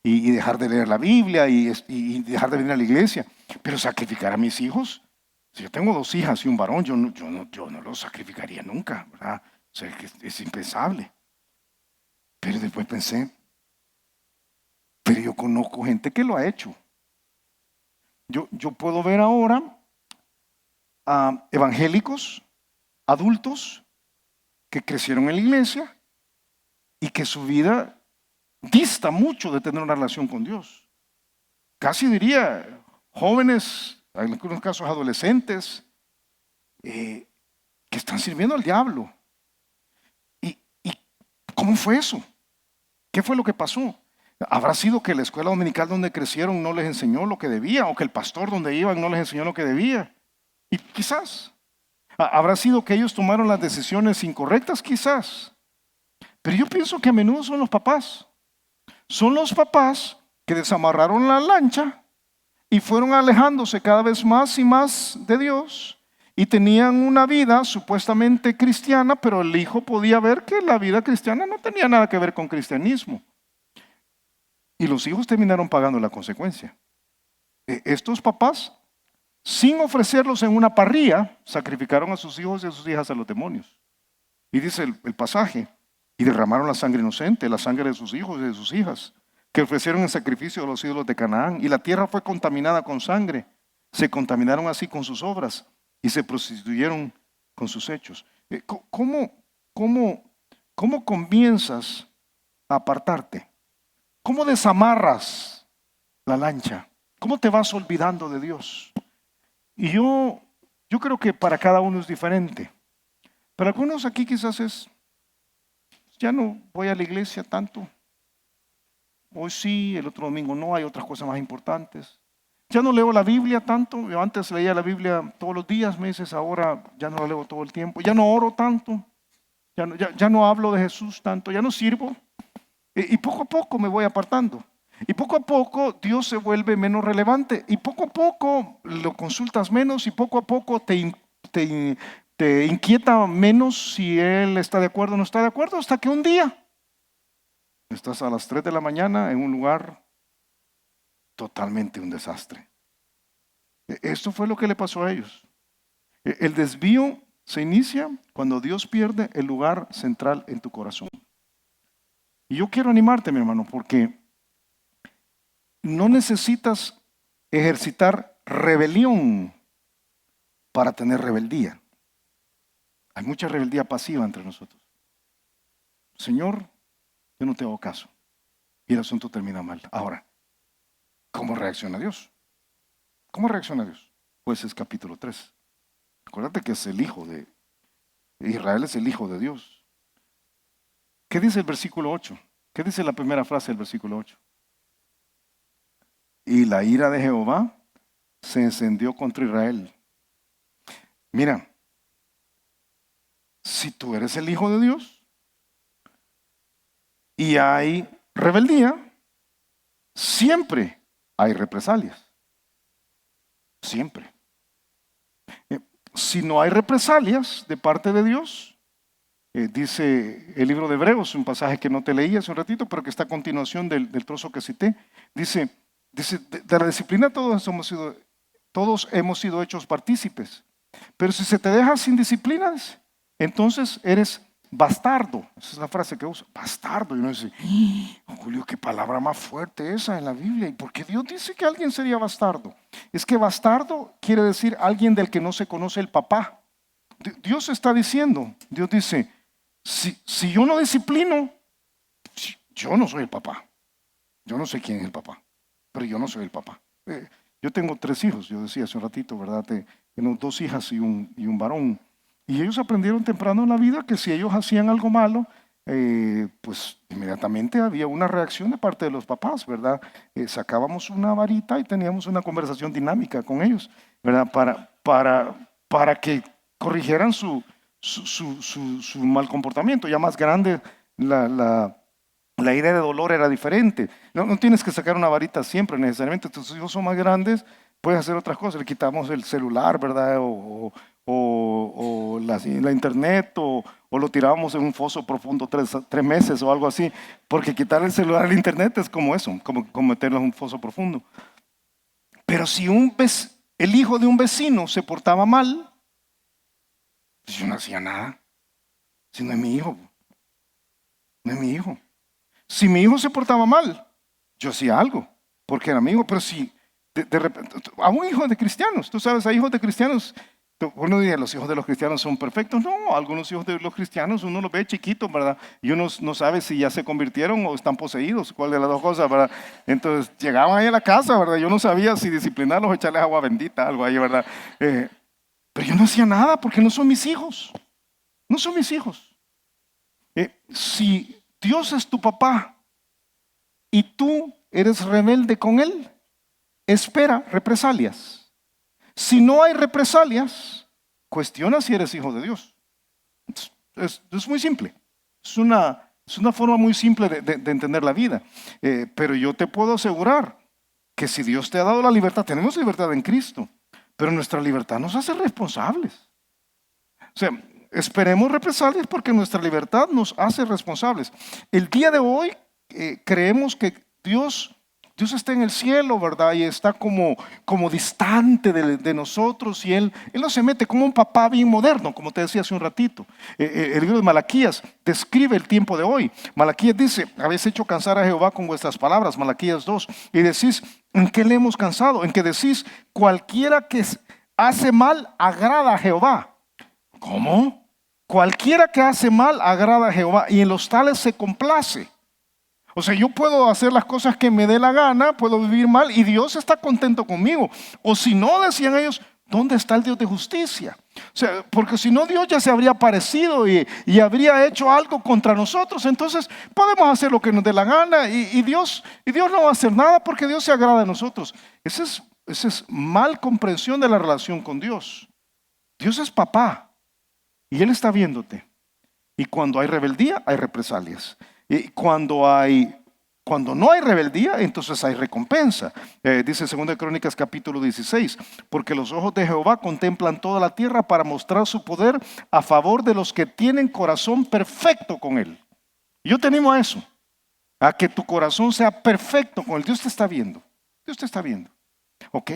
y dejar de leer la Biblia y dejar de venir a la iglesia. Pero sacrificar a mis hijos, si yo tengo 2 hijas y un varón, yo no los sacrificaría nunca, ¿verdad? O sea, que es impensable. Pero después pensé, pero yo conozco gente que lo ha hecho. Yo puedo ver ahora a evangélicos, adultos, que crecieron en la iglesia y que su vida dista mucho de tener una relación con Dios. Casi diría jóvenes, en algunos casos adolescentes, que están sirviendo al diablo. ¿Y cómo fue eso? ¿Qué fue lo que pasó? ¿Habrá sido que la escuela dominical donde crecieron no les enseñó lo que debía? ¿O que el pastor donde iban no les enseñó lo que debía? Y quizás. ¿Habrá sido que ellos tomaron las decisiones incorrectas? Quizás. Pero yo pienso que a menudo son los papás. Son los papás que desamarraron la lancha y fueron alejándose cada vez más y más de Dios. Y tenían una vida supuestamente cristiana, pero el hijo podía ver que la vida cristiana no tenía nada que ver con cristianismo. Y los hijos terminaron pagando la consecuencia. Estos papás, sin ofrecerlos en una parrilla, sacrificaron a sus hijos y a sus hijas a los demonios. Y dice el pasaje, y derramaron la sangre inocente, la sangre de sus hijos y de sus hijas, que ofrecieron en sacrificio a los ídolos de Canaán. Y la tierra fue contaminada con sangre. Se contaminaron así con sus obras y se prostituyeron con sus hechos. ¿Cómo comienzas a apartarte? ¿Cómo desamarras la lancha? ¿Cómo te vas olvidando de Dios? Y yo creo que para cada uno es diferente. Para algunos aquí quizás es, ya no voy a la iglesia tanto. Hoy sí, el otro domingo no, hay otras cosas más importantes. Ya no leo la Biblia tanto. Yo antes leía la Biblia todos los días, meses, ahora ya no la leo todo el tiempo. Ya no oro tanto. Ya no hablo de Jesús tanto. Ya no sirvo. Y poco a poco me voy apartando. Y poco a poco Dios se vuelve menos relevante. Y poco a poco lo consultas menos y poco a poco te inquieta menos si Él está de acuerdo o no está de acuerdo, hasta que un día estás a las 3 de la mañana en un lugar totalmente un desastre. Esto fue lo que le pasó a ellos. El desvío se inicia cuando Dios pierde el lugar central en tu corazón. Y yo quiero animarte, mi hermano, porque no necesitas ejercitar rebelión para tener rebeldía. Hay mucha rebeldía pasiva entre nosotros. Señor, yo no te hago caso. Y el asunto termina mal. Ahora, ¿cómo reacciona Dios? ¿Cómo reacciona Dios? Jueces capítulo 3. Acuérdate que es el hijo de Israel, es el hijo de Dios. ¿Qué dice el versículo 8? ¿Qué dice la primera frase del versículo 8? Y la ira de Jehová se encendió contra Israel. Mira, si tú eres el hijo de Dios y hay rebeldía, siempre hay represalias. Siempre. Si no hay represalias de parte de Dios, dice el libro de Hebreos, un pasaje que no te leí hace un ratito, pero que está a continuación del trozo que cité, dice, de la disciplina todos hemos sido hechos partícipes, pero si se te deja sin disciplinas, entonces eres bastardo. Esa es la frase que usa, bastardo. Y uno dice, Julio, qué palabra más fuerte esa en la Biblia. ¿Y por qué Dios dice que alguien sería bastardo? Es que bastardo quiere decir alguien del que no se conoce el papá. Dios está diciendo, Dios dice, si yo no disciplino, yo no soy el papá. Yo no sé quién es el papá, pero yo no soy el papá. Yo tengo 3 hijos, yo decía hace un ratito, ¿verdad? Tengo 2 hijas y un varón. Y ellos aprendieron temprano en la vida que si ellos hacían algo malo, pues inmediatamente había una reacción de parte de los papás, ¿verdad? Sacábamos una varita y teníamos una conversación dinámica con ellos, ¿verdad? Para que corrigieran su mal comportamiento. Ya más grande, la idea de dolor era diferente. No tienes que sacar una varita siempre necesariamente. Tus hijos son más grandes, puedes hacer otras cosas. Le quitamos el celular, ¿verdad? O la internet, o lo tirábamos en un foso profundo 3 meses o algo así. Porque quitar el celular al internet es como eso, como meterlo en un foso profundo. Pero si el hijo de un vecino se portaba mal, pues yo no hacía nada. Si no es mi hijo. No es mi hijo. Si mi hijo se portaba mal, yo hacía algo, porque era mi hijo. Pero si de repente, a un hijo de cristianos, tú sabes, hay hijos de cristianos, uno dice, los hijos de los cristianos son perfectos. No, algunos hijos de los cristianos uno los ve chiquitos, ¿verdad? Y uno no sabe si ya se convirtieron o están poseídos, cuál de las dos cosas, ¿verdad? Entonces llegaban ahí a la casa, ¿verdad? Yo no sabía si disciplinarlos o echarles agua bendita, algo ahí, ¿verdad? Pero yo no hacía nada porque no son mis hijos. No son mis hijos. Si Dios es tu papá y tú eres rebelde con Él, espera represalias. Si no hay represalias, cuestiona si eres hijo de Dios. Es muy simple. Es una forma muy simple de entender la vida. Pero yo te puedo asegurar que si Dios te ha dado la libertad, tenemos libertad en Cristo, pero nuestra libertad nos hace responsables. O sea, esperemos represalias porque nuestra libertad nos hace responsables. El día de hoy creemos que Dios está en el cielo, ¿verdad? Y está como distante de nosotros y Él no se mete como un papá bien moderno, como te decía hace un ratito. El libro de Malaquías describe el tiempo de hoy. Malaquías dice, habéis hecho cansar a Jehová con vuestras palabras, Malaquías 2, y decís, ¿en qué le hemos cansado? En que decís, cualquiera que hace mal agrada a Jehová. ¿Cómo? Cualquiera que hace mal agrada a Jehová y en los tales se complace. O sea, yo puedo hacer las cosas que me dé la gana, puedo vivir mal y Dios está contento conmigo. O si no, decían ellos, ¿dónde está el Dios de justicia? O sea, porque si no, Dios ya se habría aparecido y habría hecho algo contra nosotros. Entonces, podemos hacer lo que nos dé la gana y Dios no va a hacer nada porque Dios se agrada de nosotros. Esa es mal comprensión de la relación con Dios. Dios es papá y Él está viéndote. Y cuando hay rebeldía, hay represalias. Y cuando no hay rebeldía, entonces hay recompensa. Dice 2 Crónicas capítulo 16, porque los ojos de Jehová contemplan toda la tierra para mostrar su poder a favor de los que tienen corazón perfecto con Él. Yo te animo a eso, a que tu corazón sea perfecto con Él. Dios te está viendo. Dios te está viendo. Ok,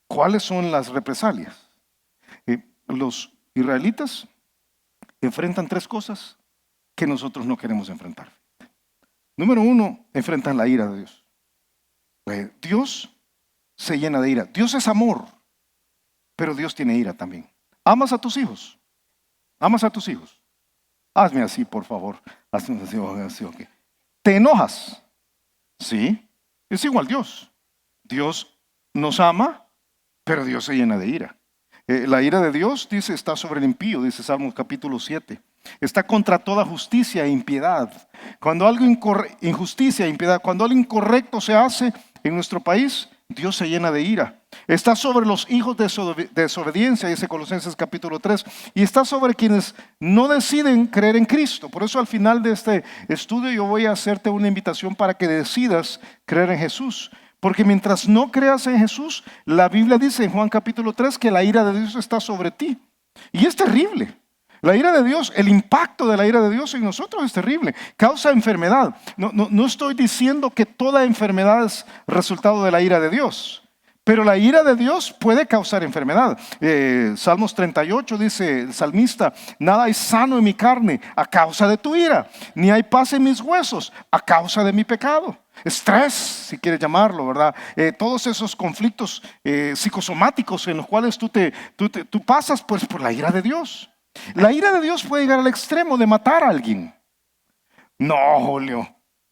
¿cuáles son las represalias? Los israelitas enfrentan tres cosas que nosotros no queremos enfrentar. Número uno, enfrentan la ira de Dios. Dios se llena de ira. Dios es amor, pero Dios tiene ira también. ¿Amas a tus hijos? ¿Amas a tus hijos? Hazme así, por favor. Hazme así, ok. ¿Te enojas? Sí, es igual Dios. Dios nos ama, pero Dios se llena de ira. La ira de Dios, dice, está sobre el impío, dice Salmos capítulo 7. Está contra toda justicia e impiedad. Cuando algo injusticia e impiedad, cuando algo incorrecto se hace en nuestro país, Dios se llena de ira. Está sobre los hijos de desobediencia, dice Colosenses capítulo 3, y está sobre quienes no deciden creer en Cristo. Por eso al final de este estudio yo voy a hacerte una invitación para que decidas creer en Jesús. Porque mientras no creas en Jesús, la Biblia dice en Juan capítulo 3 que la ira de Dios está sobre ti. Y es terrible. La ira de Dios, el impacto de la ira de Dios en nosotros es terrible. Causa enfermedad. No estoy diciendo que toda enfermedad es resultado de la ira de Dios. Pero la ira de Dios puede causar enfermedad. Salmos 38 dice el salmista, nada hay sano en mi carne a causa de tu ira, ni hay paz en mis huesos a causa de mi pecado. Estrés, si quieres llamarlo, ¿verdad? Todos esos conflictos psicosomáticos en los cuales tú pasas pues, por la ira de Dios. La ira de Dios puede llegar al extremo de matar a alguien. No, Julio,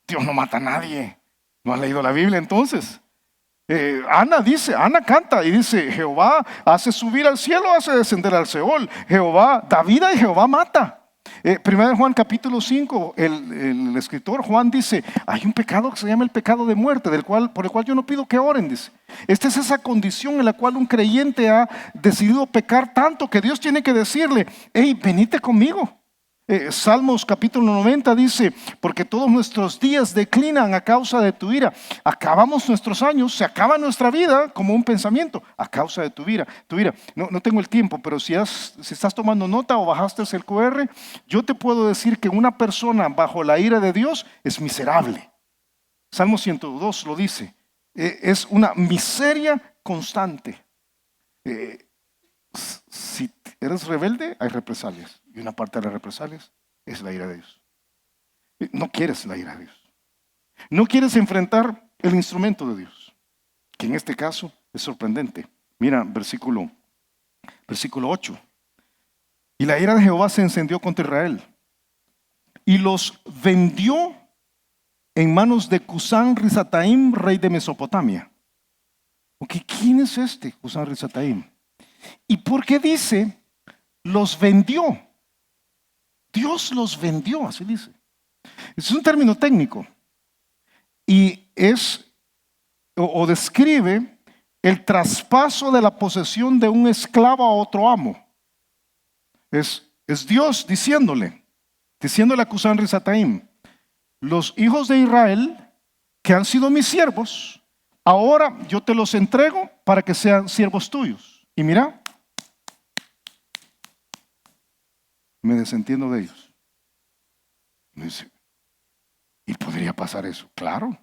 Dios no mata a nadie. ¿No has leído la Biblia entonces? Ana canta y dice, Jehová hace subir al cielo, hace descender al Seol. Jehová da vida y Jehová mata. Primero de Juan capítulo 5, el escritor Juan dice, hay un pecado que se llama el pecado de muerte, por el cual yo no pido que oren, dice. Esta es esa condición en la cual un creyente ha decidido pecar tanto que Dios tiene que decirle, hey, venite conmigo. Salmos capítulo 90 dice, porque todos nuestros días declinan a causa de tu ira. Acabamos nuestros años, se acaba nuestra vida como un pensamiento a causa de tu ira. No tengo el tiempo, pero si estás tomando nota o bajaste el QR, yo te puedo decir que una persona bajo la ira de Dios es miserable. Salmo 102 lo dice, es una miseria constante. Si eres rebelde, hay represalias. Y una parte de las represalias es la ira de Dios. No quieres la ira de Dios. No quieres enfrentar el instrumento de Dios, que en este caso es sorprendente. Mira, versículo 8. Y la ira de Jehová se encendió contra Israel y los vendió en manos de Cusán Risataim, rey de Mesopotamia. Okay, ¿quién es este Cusán Risataim? ¿Y por qué dice los vendió? Dios los vendió, así dice. Es un término técnico y o describe el traspaso de la posesión de un esclavo a otro amo. Es Dios diciéndole a Cusán Risataim, los hijos de Israel que han sido mis siervos, ahora yo te los entrego para que sean siervos tuyos. Y mira, me desentiendo de ellos. Me dice, ¿y podría pasar eso? Claro,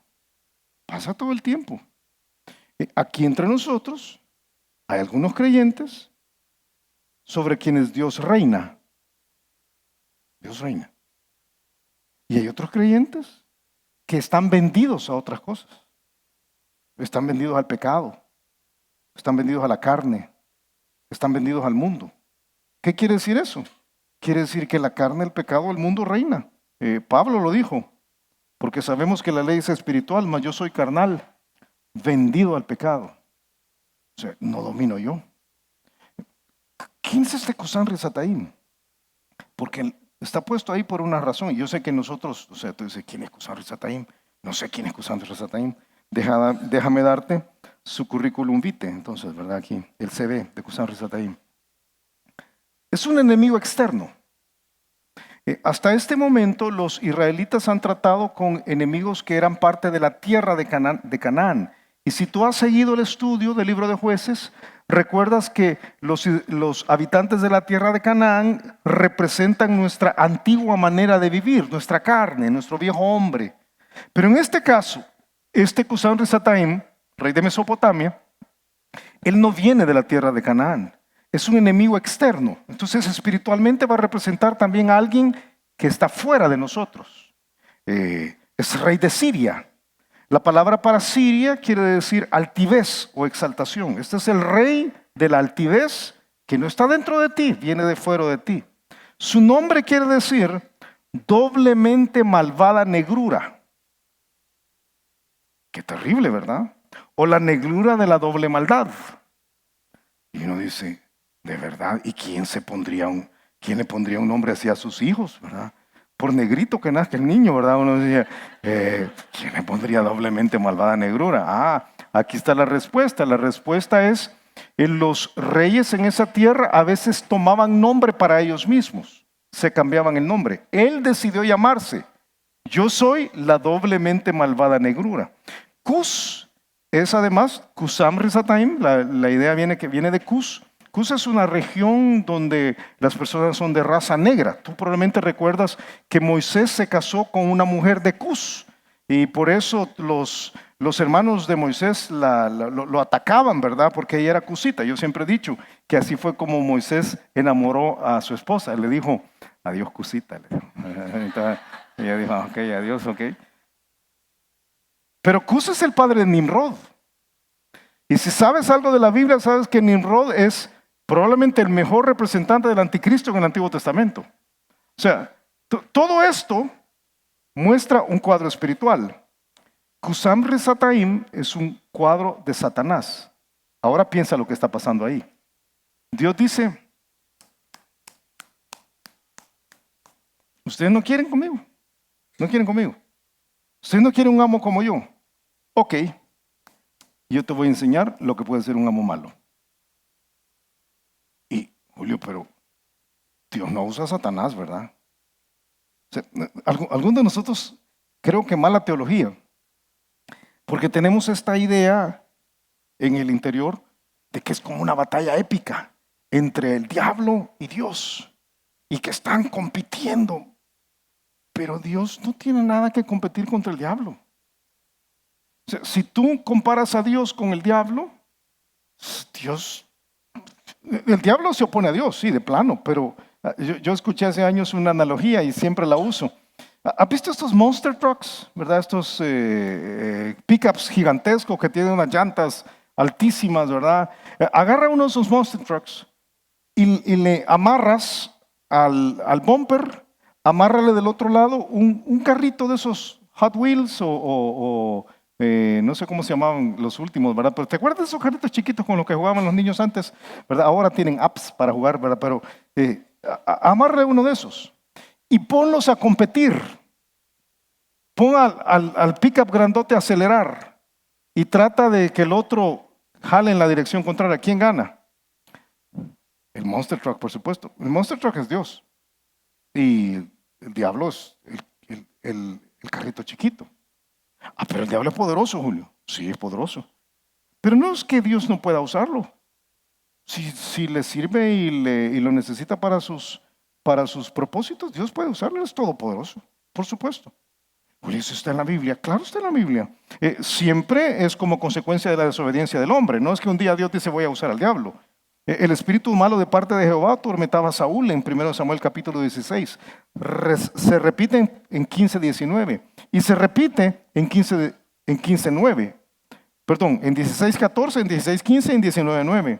pasa todo el tiempo. Aquí entre nosotros hay algunos creyentes sobre quienes Dios reina. Dios reina. Y hay otros creyentes que están vendidos a otras cosas. Están vendidos al pecado. Están vendidos a la carne. Están vendidos al mundo. ¿Qué quiere decir eso? Quiere decir que la carne, el pecado, el mundo reina. Pablo lo dijo. Porque sabemos que la ley es espiritual, mas yo soy carnal, vendido al pecado. O sea, no domino yo. ¿Quién es este Cusán Risataim? Porque está puesto ahí por una razón. Y yo sé que nosotros, o sea, tú dices, ¿quién es Cusán Risataim? No sé quién es Cusán Risataim. Déjame darte su currículum vitae, entonces, ¿verdad? Aquí, el CV de Cusán Risataim. Es un enemigo externo. Hasta este momento los israelitas han tratado con enemigos que eran parte de la tierra de Canaán. Y si tú has seguido el estudio del libro de Jueces, recuerdas que los habitantes de la tierra de Canaán representan nuestra antigua manera de vivir, nuestra carne, nuestro viejo hombre. Pero en este caso, este Cusán Risataim, rey de Mesopotamia, él no viene de la tierra de Canaán. Es un enemigo externo. Entonces espiritualmente va a representar también a alguien que está fuera de nosotros. Es rey de Siria. La palabra para Siria quiere decir altivez o exaltación. Este es el rey de la altivez que no está dentro de ti, viene de fuera de ti. Su nombre quiere decir doblemente malvada negrura. Qué terrible, ¿verdad? O la negrura de la doble maldad. Y uno dice, de verdad, ¿y quién le pondría un nombre así a sus hijos, verdad? Por negrito que nazca el niño, ¿verdad? Uno decía, ¿quién le pondría doblemente malvada negrura? Aquí está la respuesta. La respuesta es, los reyes en esa tierra a veces tomaban nombre para ellos mismos, se cambiaban el nombre. Él decidió llamarse, yo soy la doblemente malvada negrura. Cus es además, Cusán Risataim, la idea viene de Cus. Cus es una región donde las personas son de raza negra. Tú probablemente recuerdas que Moisés se casó con una mujer de Cus y por eso los hermanos de Moisés lo atacaban, ¿verdad? Porque ella era cusita. Yo siempre he dicho que así fue como Moisés enamoró a su esposa. Le dijo, adiós cusita. Entonces, ella dijo, ok, adiós, ok. Pero Cus es el padre de Nimrod. Y si sabes algo de la Biblia, sabes que Nimrod es probablemente el mejor representante del anticristo en el Antiguo Testamento. O sea, todo esto muestra un cuadro espiritual. Cusán Risataim es un cuadro de Satanás. Ahora piensa lo que está pasando ahí. Dios dice, ustedes no quieren conmigo. No quieren conmigo. Ustedes no quieren un amo como yo. Ok, yo te voy a enseñar lo que puede ser un amo malo. Y, Julio, pero Dios no usa a Satanás, ¿verdad? O sea, algunos de nosotros creo que mala teología, porque tenemos esta idea en el interior de que es como una batalla épica entre el diablo y Dios, y que están compitiendo. Pero Dios no tiene nada que competir contra el diablo. O sea, si tú comparas a Dios con el diablo, el diablo se opone a Dios, sí, de plano, pero yo escuché hace años una analogía y siempre la uso. ¿Has visto estos monster trucks, verdad? Estos pickups gigantescos que tienen unas llantas altísimas, ¿verdad? Agarra uno de esos monster trucks y le amarras al bumper, amárrale del otro lado un carrito de esos Hot Wheels o no sé cómo se llamaban los últimos, ¿verdad? Pero ¿te acuerdas de esos carritos chiquitos con los que jugaban los niños antes? ¿Verdad? Ahora tienen apps para jugar, ¿verdad? Pero amárrale uno de esos. y ponlos a competir. Pon al pickup grandote a acelerar y trata de que el otro jale en la dirección contraria. ¿Quién gana? El Monster Truck, por supuesto. El Monster Truck es Dios. Y el diablo es el carrito chiquito. Pero el diablo es poderoso, Julio. Sí, es poderoso. Pero no es que Dios no pueda usarlo. Si le sirve y lo necesita para sus propósitos, Dios puede usarlo. Es todopoderoso, por supuesto. Julio, ¿eso está en la Biblia? Claro, está en la Biblia. Siempre es como consecuencia de la desobediencia del hombre. No es que un día Dios dice voy a usar al diablo. El espíritu malo de parte de Jehová atormentaba a Saúl en 1 Samuel capítulo 16. Se repite en 15:19 y se repite en 15:9. Perdón, en 16:14, en 16:15 y en 19:9.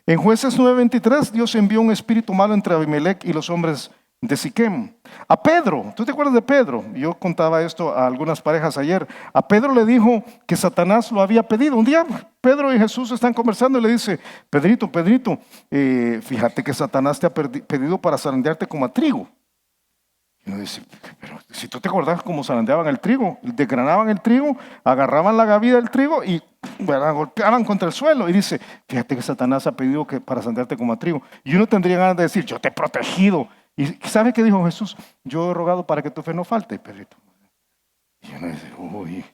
En Jueces 9:23 Dios envió un espíritu malo entre Abimelech y los hombres de Siquem. A Pedro, ¿tú te acuerdas de Pedro? Yo contaba esto a algunas parejas ayer. A Pedro le dijo que Satanás lo había pedido. Un día Pedro y Jesús están conversando y le dice, Pedrito, fíjate que Satanás te ha pedido para zarandearte como a trigo. Y uno dice, pero si tú te acordás cómo zarandeaban el trigo, desgranaban el trigo, agarraban la gavilla del trigo y golpeaban contra el suelo. Y dice, fíjate que Satanás ha pedido para zarandearte como a trigo. Y uno tendría ganas de decir, yo te he protegido. ¿Y sabe qué dijo Jesús? Yo he rogado para que tu fe no falte, Pedrito. Y uno dice, uy,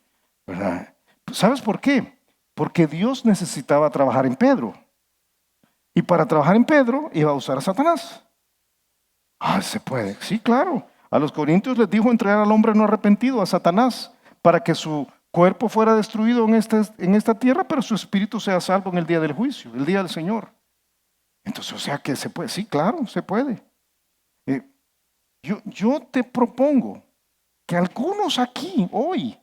¿verdad? ¿Sabes por qué? Porque Dios necesitaba trabajar en Pedro. Y para trabajar en Pedro iba a usar a Satanás. Se puede. Sí, claro. A los corintios les dijo entregar al hombre no arrepentido, a Satanás, para que su cuerpo fuera destruido en esta tierra, pero su espíritu sea salvo en el día del juicio, el día del Señor. Entonces, o sea que se puede. Sí, claro, se puede. Yo te propongo que algunos aquí hoy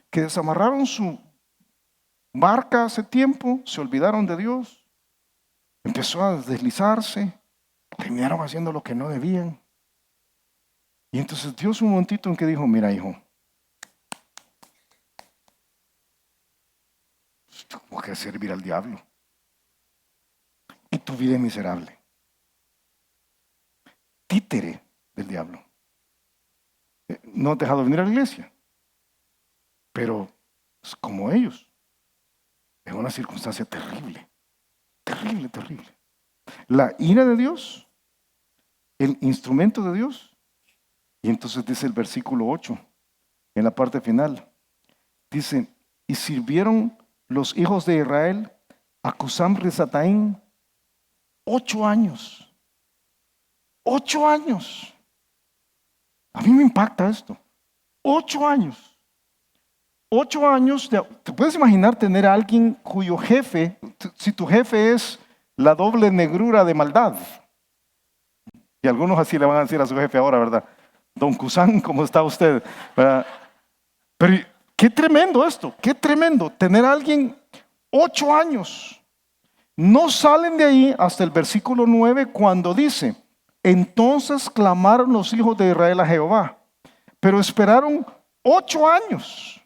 que desamarraron su barca hace tiempo, se olvidaron de Dios, empezó a deslizarse, terminaron haciendo lo que no debían. Y entonces Dios un momentito en que dijo, mira hijo, tengo que servir al diablo. Y tu vida es miserable. Títere del diablo. No has dejado de venir a la iglesia, pero es como ellos. Es una circunstancia terrible, terrible, terrible. La ira de Dios, el instrumento de Dios. Y entonces dice el versículo 8, en la parte final, dice, y sirvieron los hijos de Israel a Cusam-Risataim 8 años. 8 años. A mí me impacta esto. 8 años. 8 años. ¿Te puedes imaginar tener a alguien cuyo jefe, si tu jefe es la doble negrura de maldad? Y algunos así le van a decir a su jefe ahora, ¿verdad? Don Cusán, ¿cómo está usted? ¿Verdad? Pero qué tremendo esto, qué tremendo. Tener a alguien 8 años. No salen de ahí hasta el versículo 9 cuando dice, entonces clamaron los hijos de Israel a Jehová, pero esperaron 8 años.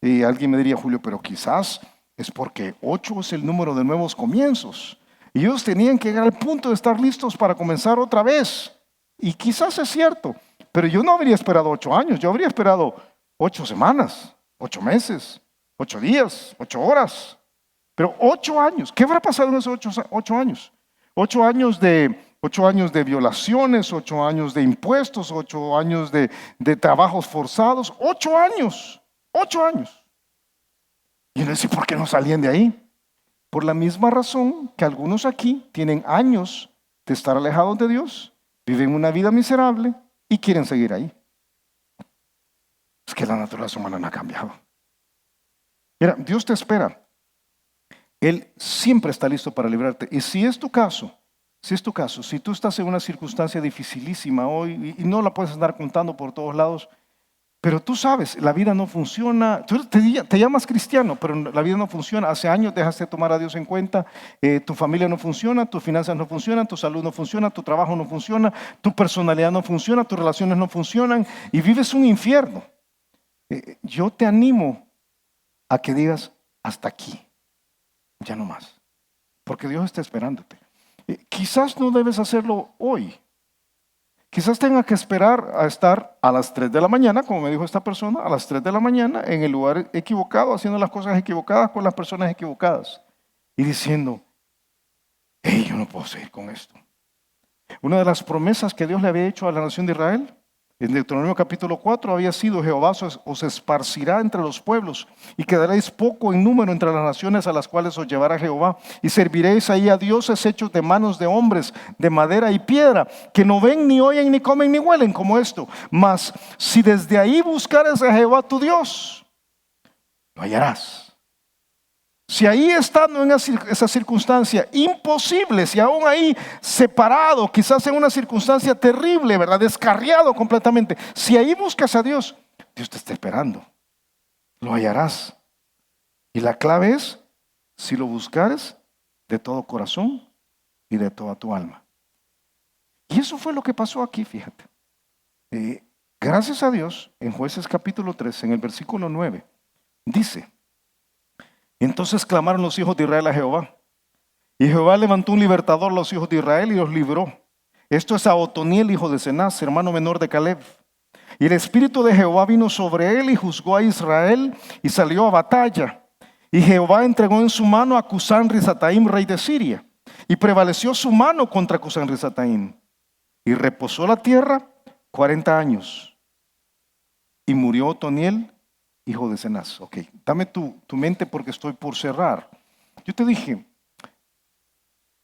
Y alguien me diría, Julio, pero quizás es porque 8 es el número de nuevos comienzos. Y ellos tenían que llegar al punto de estar listos para comenzar otra vez. Y quizás es cierto, pero yo no habría esperado 8 años, yo habría esperado 8 semanas, 8 meses, 8 días, 8 horas. Pero 8 años, ¿qué habrá pasado en esos 8 años? 8 años de violaciones, 8 años de impuestos, 8 años de trabajos forzados, 8 años, 8 años. Y uno dice, ¿por qué no salían de ahí? Por la misma razón que algunos aquí tienen años de estar alejados de Dios, viven una vida miserable y quieren seguir ahí. Es que la naturaleza humana no ha cambiado. Mira, Dios te espera. Él siempre está listo para librarte. Y si es tu caso, si tú estás en una circunstancia dificilísima hoy y no la puedes andar contando por todos lados, pero tú sabes, la vida no funciona. Tú te llamas cristiano, pero la vida no funciona. Hace años dejaste de tomar a Dios en cuenta. Tu familia no funciona, tus finanzas no funcionan, tu salud no funciona, tu trabajo no funciona, tu personalidad no funciona, tus relaciones no funcionan y vives un infierno. Yo te animo a que digas hasta aquí. Ya no más, porque Dios está esperándote. Quizás no debes hacerlo hoy. Quizás tenga que esperar a estar a las 3 de la mañana, como me dijo esta persona, a las 3 de la mañana en el lugar equivocado, haciendo las cosas equivocadas con las personas equivocadas. Y diciendo, hey, yo no puedo seguir con esto. Una de las promesas que Dios le había hecho a la nación de Israel, en Deuteronomio capítulo 4, había sido: Jehová os esparcirá entre los pueblos y quedaréis poco en número entre las naciones a las cuales os llevará Jehová, y serviréis ahí a dioses hechos de manos de hombres, de madera y piedra, que no ven, ni oyen, ni comen, ni huelen como esto. Mas si desde ahí buscares a Jehová tu Dios, lo hallarás. Si ahí estando en esa circunstancia imposible, si aún ahí separado, quizás en una circunstancia terrible, ¿verdad? Descarriado completamente, si ahí buscas a Dios, Dios te está esperando, lo hallarás. Y la clave es, si lo buscares de todo corazón y de toda tu alma. Y eso fue lo que pasó aquí, fíjate. Gracias a Dios, en Jueces capítulo 3, en el versículo 9, dice: entonces clamaron los hijos de Israel a Jehová, y Jehová levantó un libertador a los hijos de Israel y los libró. Esto es a Otoniel, hijo de Cenaz, hermano menor de Caleb. Y el espíritu de Jehová vino sobre él y juzgó a Israel y salió a batalla. Y Jehová entregó en su mano a Cusán-Risataim, rey de Siria, y prevaleció su mano contra Cusán-Risataim. Y reposó la tierra 40 años. Y murió Otoniel, hijo de Cenaz. Ok, dame tu mente porque estoy por cerrar. Yo te dije,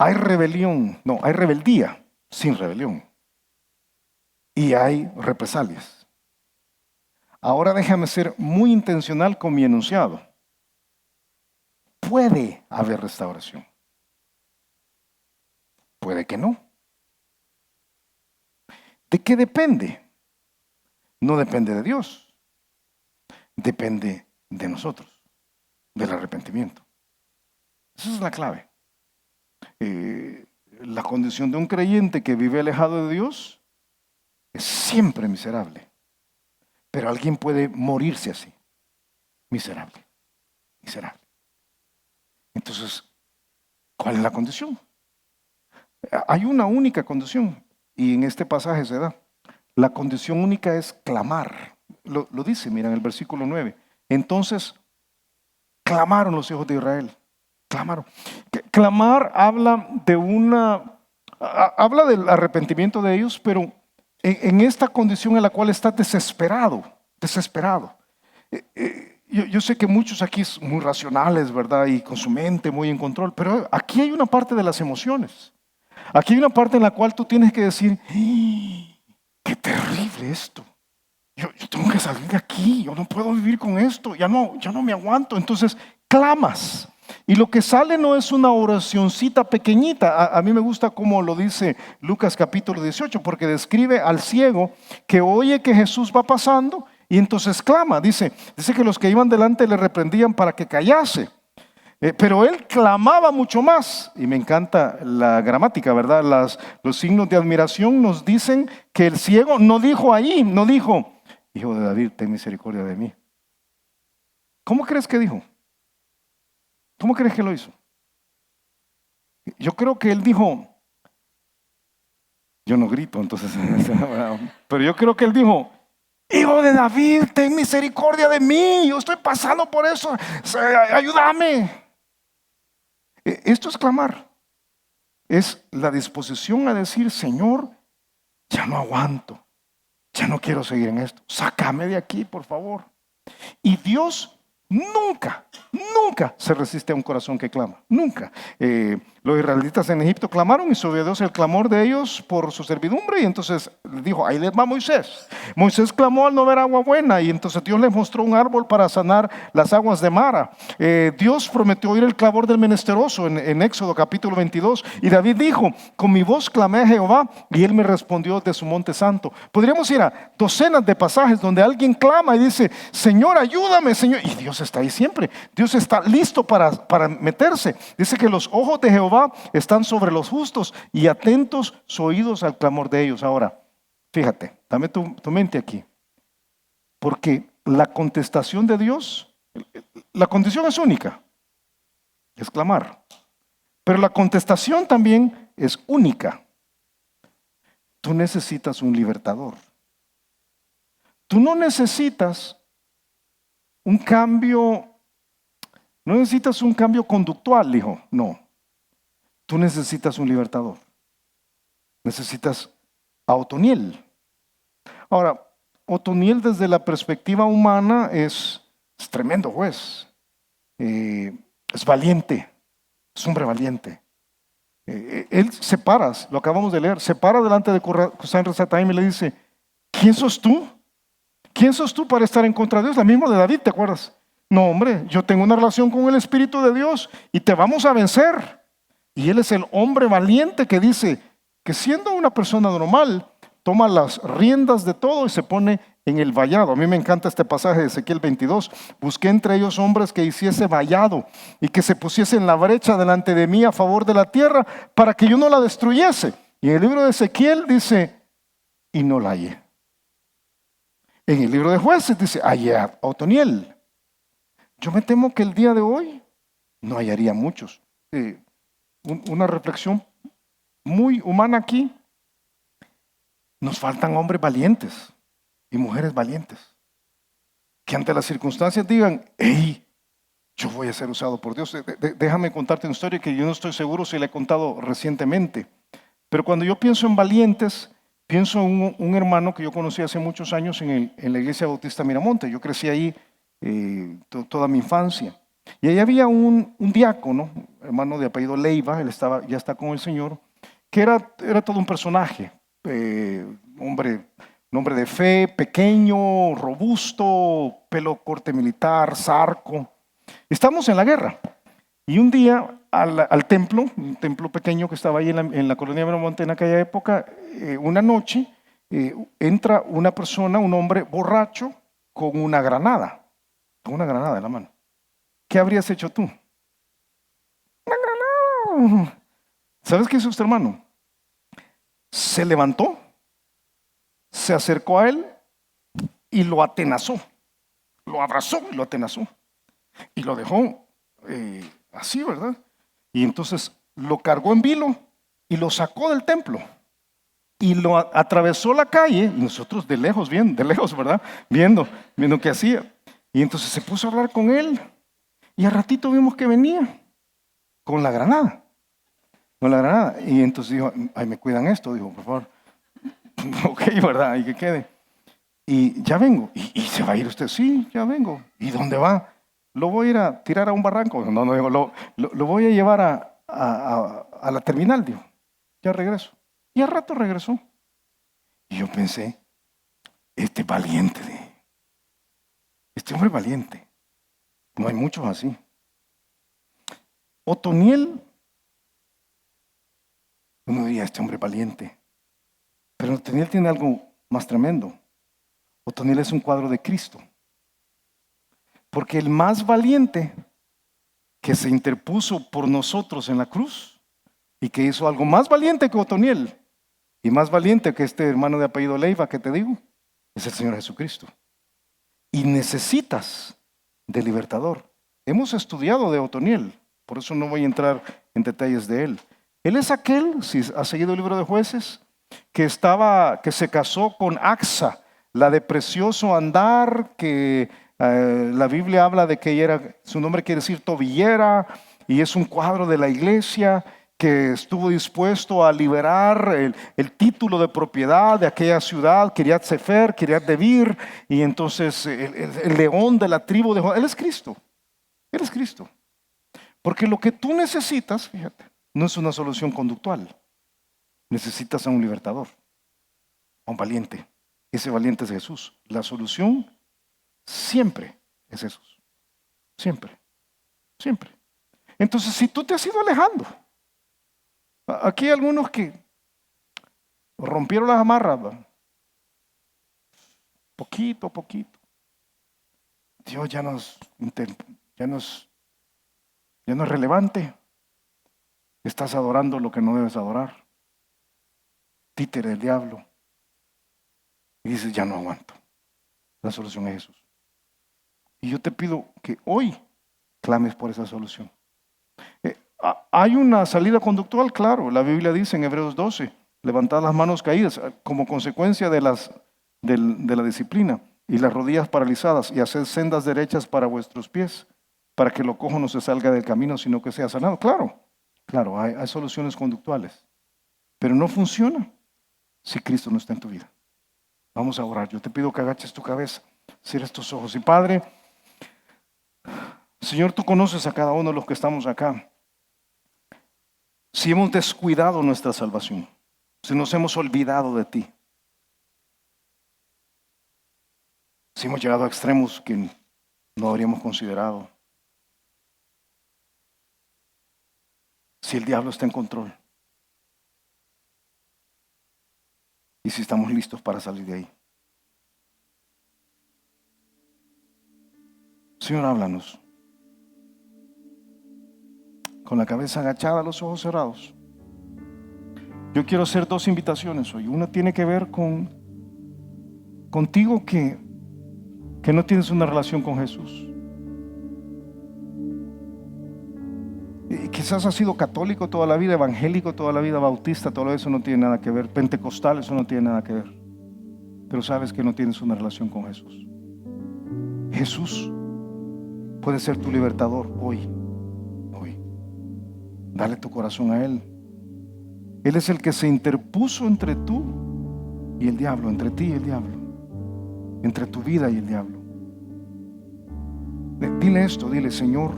hay rebeldía sin rebelión. Y hay represalias. Ahora déjame ser muy intencional con mi enunciado. Puede haber restauración. Puede que no. ¿De qué depende? No depende de Dios. Depende de nosotros, del arrepentimiento. Esa es la clave. La condición de un creyente que vive alejado de Dios es siempre miserable. Pero alguien puede morirse así, miserable, miserable. Entonces, ¿cuál es la condición? Hay una única condición, y en este pasaje se da. La condición única es clamar. Lo dice, mira, en el versículo 9. Entonces, clamaron los hijos de Israel. Clamaron. Clamar habla del arrepentimiento de ellos, pero en esta condición en la cual está desesperado. Yo sé que muchos aquí son muy racionales, ¿verdad? Y con su mente muy en control, pero aquí hay una parte de las emociones. Aquí hay una parte en la cual tú tienes que decir, ¡qué terrible esto! Yo tengo que salir de aquí, yo no puedo vivir con esto, ya no me aguanto. Entonces clamas. Y lo que sale no es una oracioncita pequeñita. A mí me gusta como lo dice Lucas capítulo 18, porque describe al ciego que oye que Jesús va pasando y entonces clama. Dice que los que iban delante le reprendían para que callase. Pero él clamaba mucho más. Y me encanta la gramática, ¿verdad? Los signos de admiración nos dicen que el ciego no dijo ahí, no dijo, Hijo de David, ten misericordia de mí. ¿Cómo crees que dijo? ¿Cómo crees que lo hizo? Yo creo que él dijo, yo no grito, entonces, pero yo creo que él dijo, Hijo de David, ten misericordia de mí, yo estoy pasando por eso, ayúdame. Esto es clamar, es la disposición a decir, Señor, ya no aguanto, ya no quiero seguir en esto, sácame de aquí, por favor. Y Dios nunca se resiste a un corazón que clama, nunca. Los israelitas en Egipto clamaron y sobre Dios el clamor de ellos por su servidumbre, y entonces dijo, ahí les va Moisés. Moisés clamó al no ver agua buena, y entonces Dios les mostró un árbol para sanar las aguas de Mara. Dios prometió oír el clamor del menesteroso en Éxodo capítulo 22, y David dijo, con mi voz clamé a Jehová y él me respondió de su monte santo. Podríamos ir a docenas de pasajes donde alguien clama y dice, Señor, ayúdame, Señor, y Dios está ahí siempre. Dios está listo para meterse. Dice que los ojos de Jehová están sobre los justos y atentos sus oídos al clamor de ellos. Ahora, fíjate, dame tu mente aquí. Porque la contestación de Dios, la condición es única, es clamar. Pero la contestación también es única. tú necesitas un libertador. Tú no necesitas un cambio, no necesitas un cambio conductual, hijo. No. Tú necesitas un libertador. Necesitas a Otoniel. Ahora, Otoniel desde la perspectiva humana es tremendo juez. Es valiente. Es hombre valiente. Él se para, lo acabamos de leer, se para delante de Cusán Risataim y le dice, ¿quién sos tú? ¿Quién sos tú para estar en contra de Dios? La misma de David, ¿te acuerdas? No, hombre, yo tengo una relación con el Espíritu de Dios y te vamos a vencer. Y él es el hombre valiente que dice que siendo una persona normal, toma las riendas de todo y se pone en el vallado. A mí me encanta este pasaje de Ezequiel 22. Busqué entre ellos hombres que hiciese vallado y que se pusiese en la brecha delante de mí a favor de la tierra para que yo no la destruyese. Y en el libro de Ezequiel dice, y no la hallé. En el libro de Jueces dice, hallé a Otoniel. Yo me temo que el día de hoy no hallaría muchos. Una reflexión muy humana aquí. Nos faltan hombres valientes y mujeres valientes que ante las circunstancias digan, hey, yo voy a ser usado por Dios. Déjame contarte una historia que yo no estoy seguro si la he contado recientemente, pero cuando yo pienso en valientes, pienso en un hermano que yo conocí hace muchos años en la iglesia bautista Miramonte. Yo crecí ahí toda mi infancia y ahí había un diácono, hermano de apellido Leiva, él ya está con el Señor, que era todo un personaje. Un hombre de fe, pequeño, robusto, pelo corte militar, zarco. Estamos en la guerra y un día al templo, un templo pequeño que estaba ahí en la colonia de Miramonte en aquella época, una noche entra una persona, un hombre borracho con una granada en la mano. ¿Qué habrías hecho tú? Una granada. ¿Sabes qué hizo este hermano? Se levantó, se acercó a él y lo atenazó, lo abrazó y lo atenazó y lo dejó así, ¿verdad? Y entonces lo cargó en vilo y lo sacó del templo y lo atravesó la calle y nosotros de lejos, ¿verdad? Viendo qué hacía. Y entonces se puso a hablar con él y al ratito vimos que venía con la granada. Y entonces dijo, ay, me cuidan esto, dijo, por favor. Ok, ¿verdad? Y que quede. Y ya vengo. ¿Y se va a ir usted? Sí, ya vengo. ¿Y dónde va? Lo voy a ir a tirar a un barranco. No, digo, lo voy a llevar a la terminal, dijo. Ya regreso. Y al rato regresó. Y yo pensé, este hombre valiente. No hay muchos así. Otoniel, uno diría, este hombre valiente. Pero Otoniel tiene algo más tremendo. Otoniel es un cuadro de Cristo. Porque el más valiente que se interpuso por nosotros en la cruz y que hizo algo más valiente que Otoniel y más valiente que este hermano de apellido Leiva que te digo, es el Señor Jesucristo. Y necesitas de libertador. Hemos estudiado de Otoniel, por eso no voy a entrar en detalles de él. Él es aquel, si has seguido el libro de Jueces, que se casó con Axa, la de precioso andar, que la Biblia habla de que su nombre quiere decir tobillera, y es un cuadro de la iglesia que estuvo dispuesto a liberar el título de propiedad de aquella ciudad, Kiriat Sefer, Kiriat Debir, y entonces el león de la tribu de Judá. Él es Cristo. Porque lo que tú necesitas, fíjate, no es una solución conductual. Necesitas a un libertador, a un valiente. Ese valiente es Jesús. La solución siempre es Jesús. Siempre. Entonces, si tú te has ido alejando, aquí hay algunos que rompieron las amarras, poquito a poquito. Dios ya no es relevante. Estás adorando lo que no debes adorar. Títere del diablo. Y dices, ya no aguanto. La solución es Jesús. Y yo te pido que hoy clames por esa solución. Hay una salida conductual, claro. La Biblia dice en Hebreos 12 Levantad las manos caídas como consecuencia de la disciplina, y las rodillas paralizadas, y haced sendas derechas para vuestros pies, para que lo cojo no se salga del camino, sino que sea sanado. Claro, hay soluciones conductuales, pero no funciona si Cristo no está en tu vida. Vamos a orar. Yo te pido que agaches tu cabeza, cierres tus ojos. Y Padre, Señor, tú conoces a cada uno de los que estamos acá. Si hemos descuidado nuestra salvación, si nos hemos olvidado de ti, si hemos llegado a extremos que no habríamos considerado, si el diablo está en control y si estamos listos para salir de ahí. Señor, háblanos. Con la cabeza agachada, los ojos cerrados. Yo quiero hacer dos invitaciones hoy. Una tiene que ver contigo que no tienes una relación con Jesús. Y quizás has sido católico toda la vida, evangélico toda la vida, bautista, todo eso no tiene nada que ver. Pentecostal, eso no tiene nada que ver. Pero sabes que no tienes una relación con Jesús. Jesús puede ser tu libertador hoy. Dale tu corazón a Él. Él es el que se interpuso entre tú y el diablo, entre ti y el diablo, entre tu vida y el diablo. Dile esto, dile: Señor,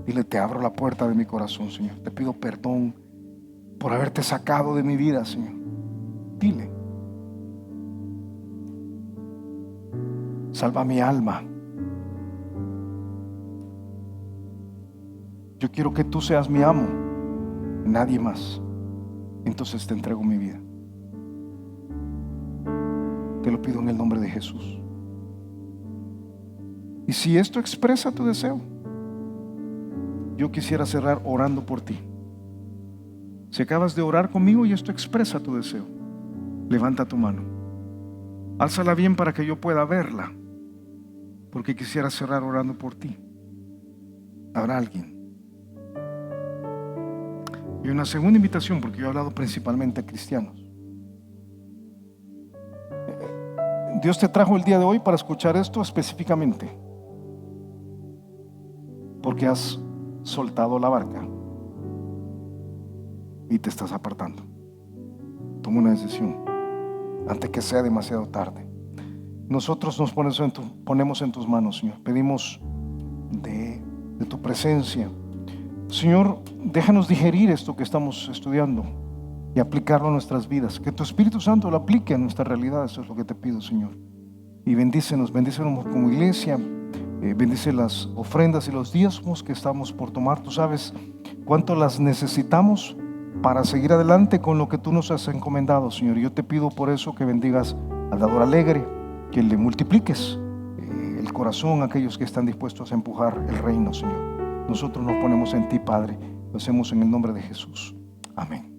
dile, te abro la puerta de mi corazón, Señor. Te pido perdón por haberte sacado de mi vida, Señor. Dile: salva mi alma. Yo quiero que tú seas mi amo, nadie más. Entonces te entrego mi vida. Te lo pido en el nombre de Jesús. Y si esto expresa tu deseo, yo quisiera cerrar orando por ti. Si acabas de orar conmigo y esto expresa tu deseo, levanta tu mano. Álzala bien para que yo pueda verla, porque quisiera cerrar orando por ti. ¿Habrá alguien? Y una segunda invitación, porque yo he hablado principalmente a cristianos. Dios te trajo el día de hoy para escuchar esto específicamente, porque has soltado la barca y te estás apartando. Toma una decisión antes que sea demasiado tarde. Nosotros nos ponemos en tus manos, Señor. Pedimos de tu presencia. Señor, déjanos digerir esto que estamos estudiando y aplicarlo a nuestras vidas. Que tu Espíritu Santo lo aplique a nuestra realidad. Eso es lo que te pido, Señor. Y bendícenos como iglesia. Bendice las ofrendas y los diezmos que estamos por tomar. Tú sabes cuánto las necesitamos para seguir adelante con lo que tú nos has encomendado, Señor. Y yo te pido por eso que bendigas al dador alegre, que le multipliques el corazón a aquellos que están dispuestos a empujar el reino, Señor. Nosotros nos ponemos en ti, Padre. Lo hacemos en el nombre de Jesús. Amén.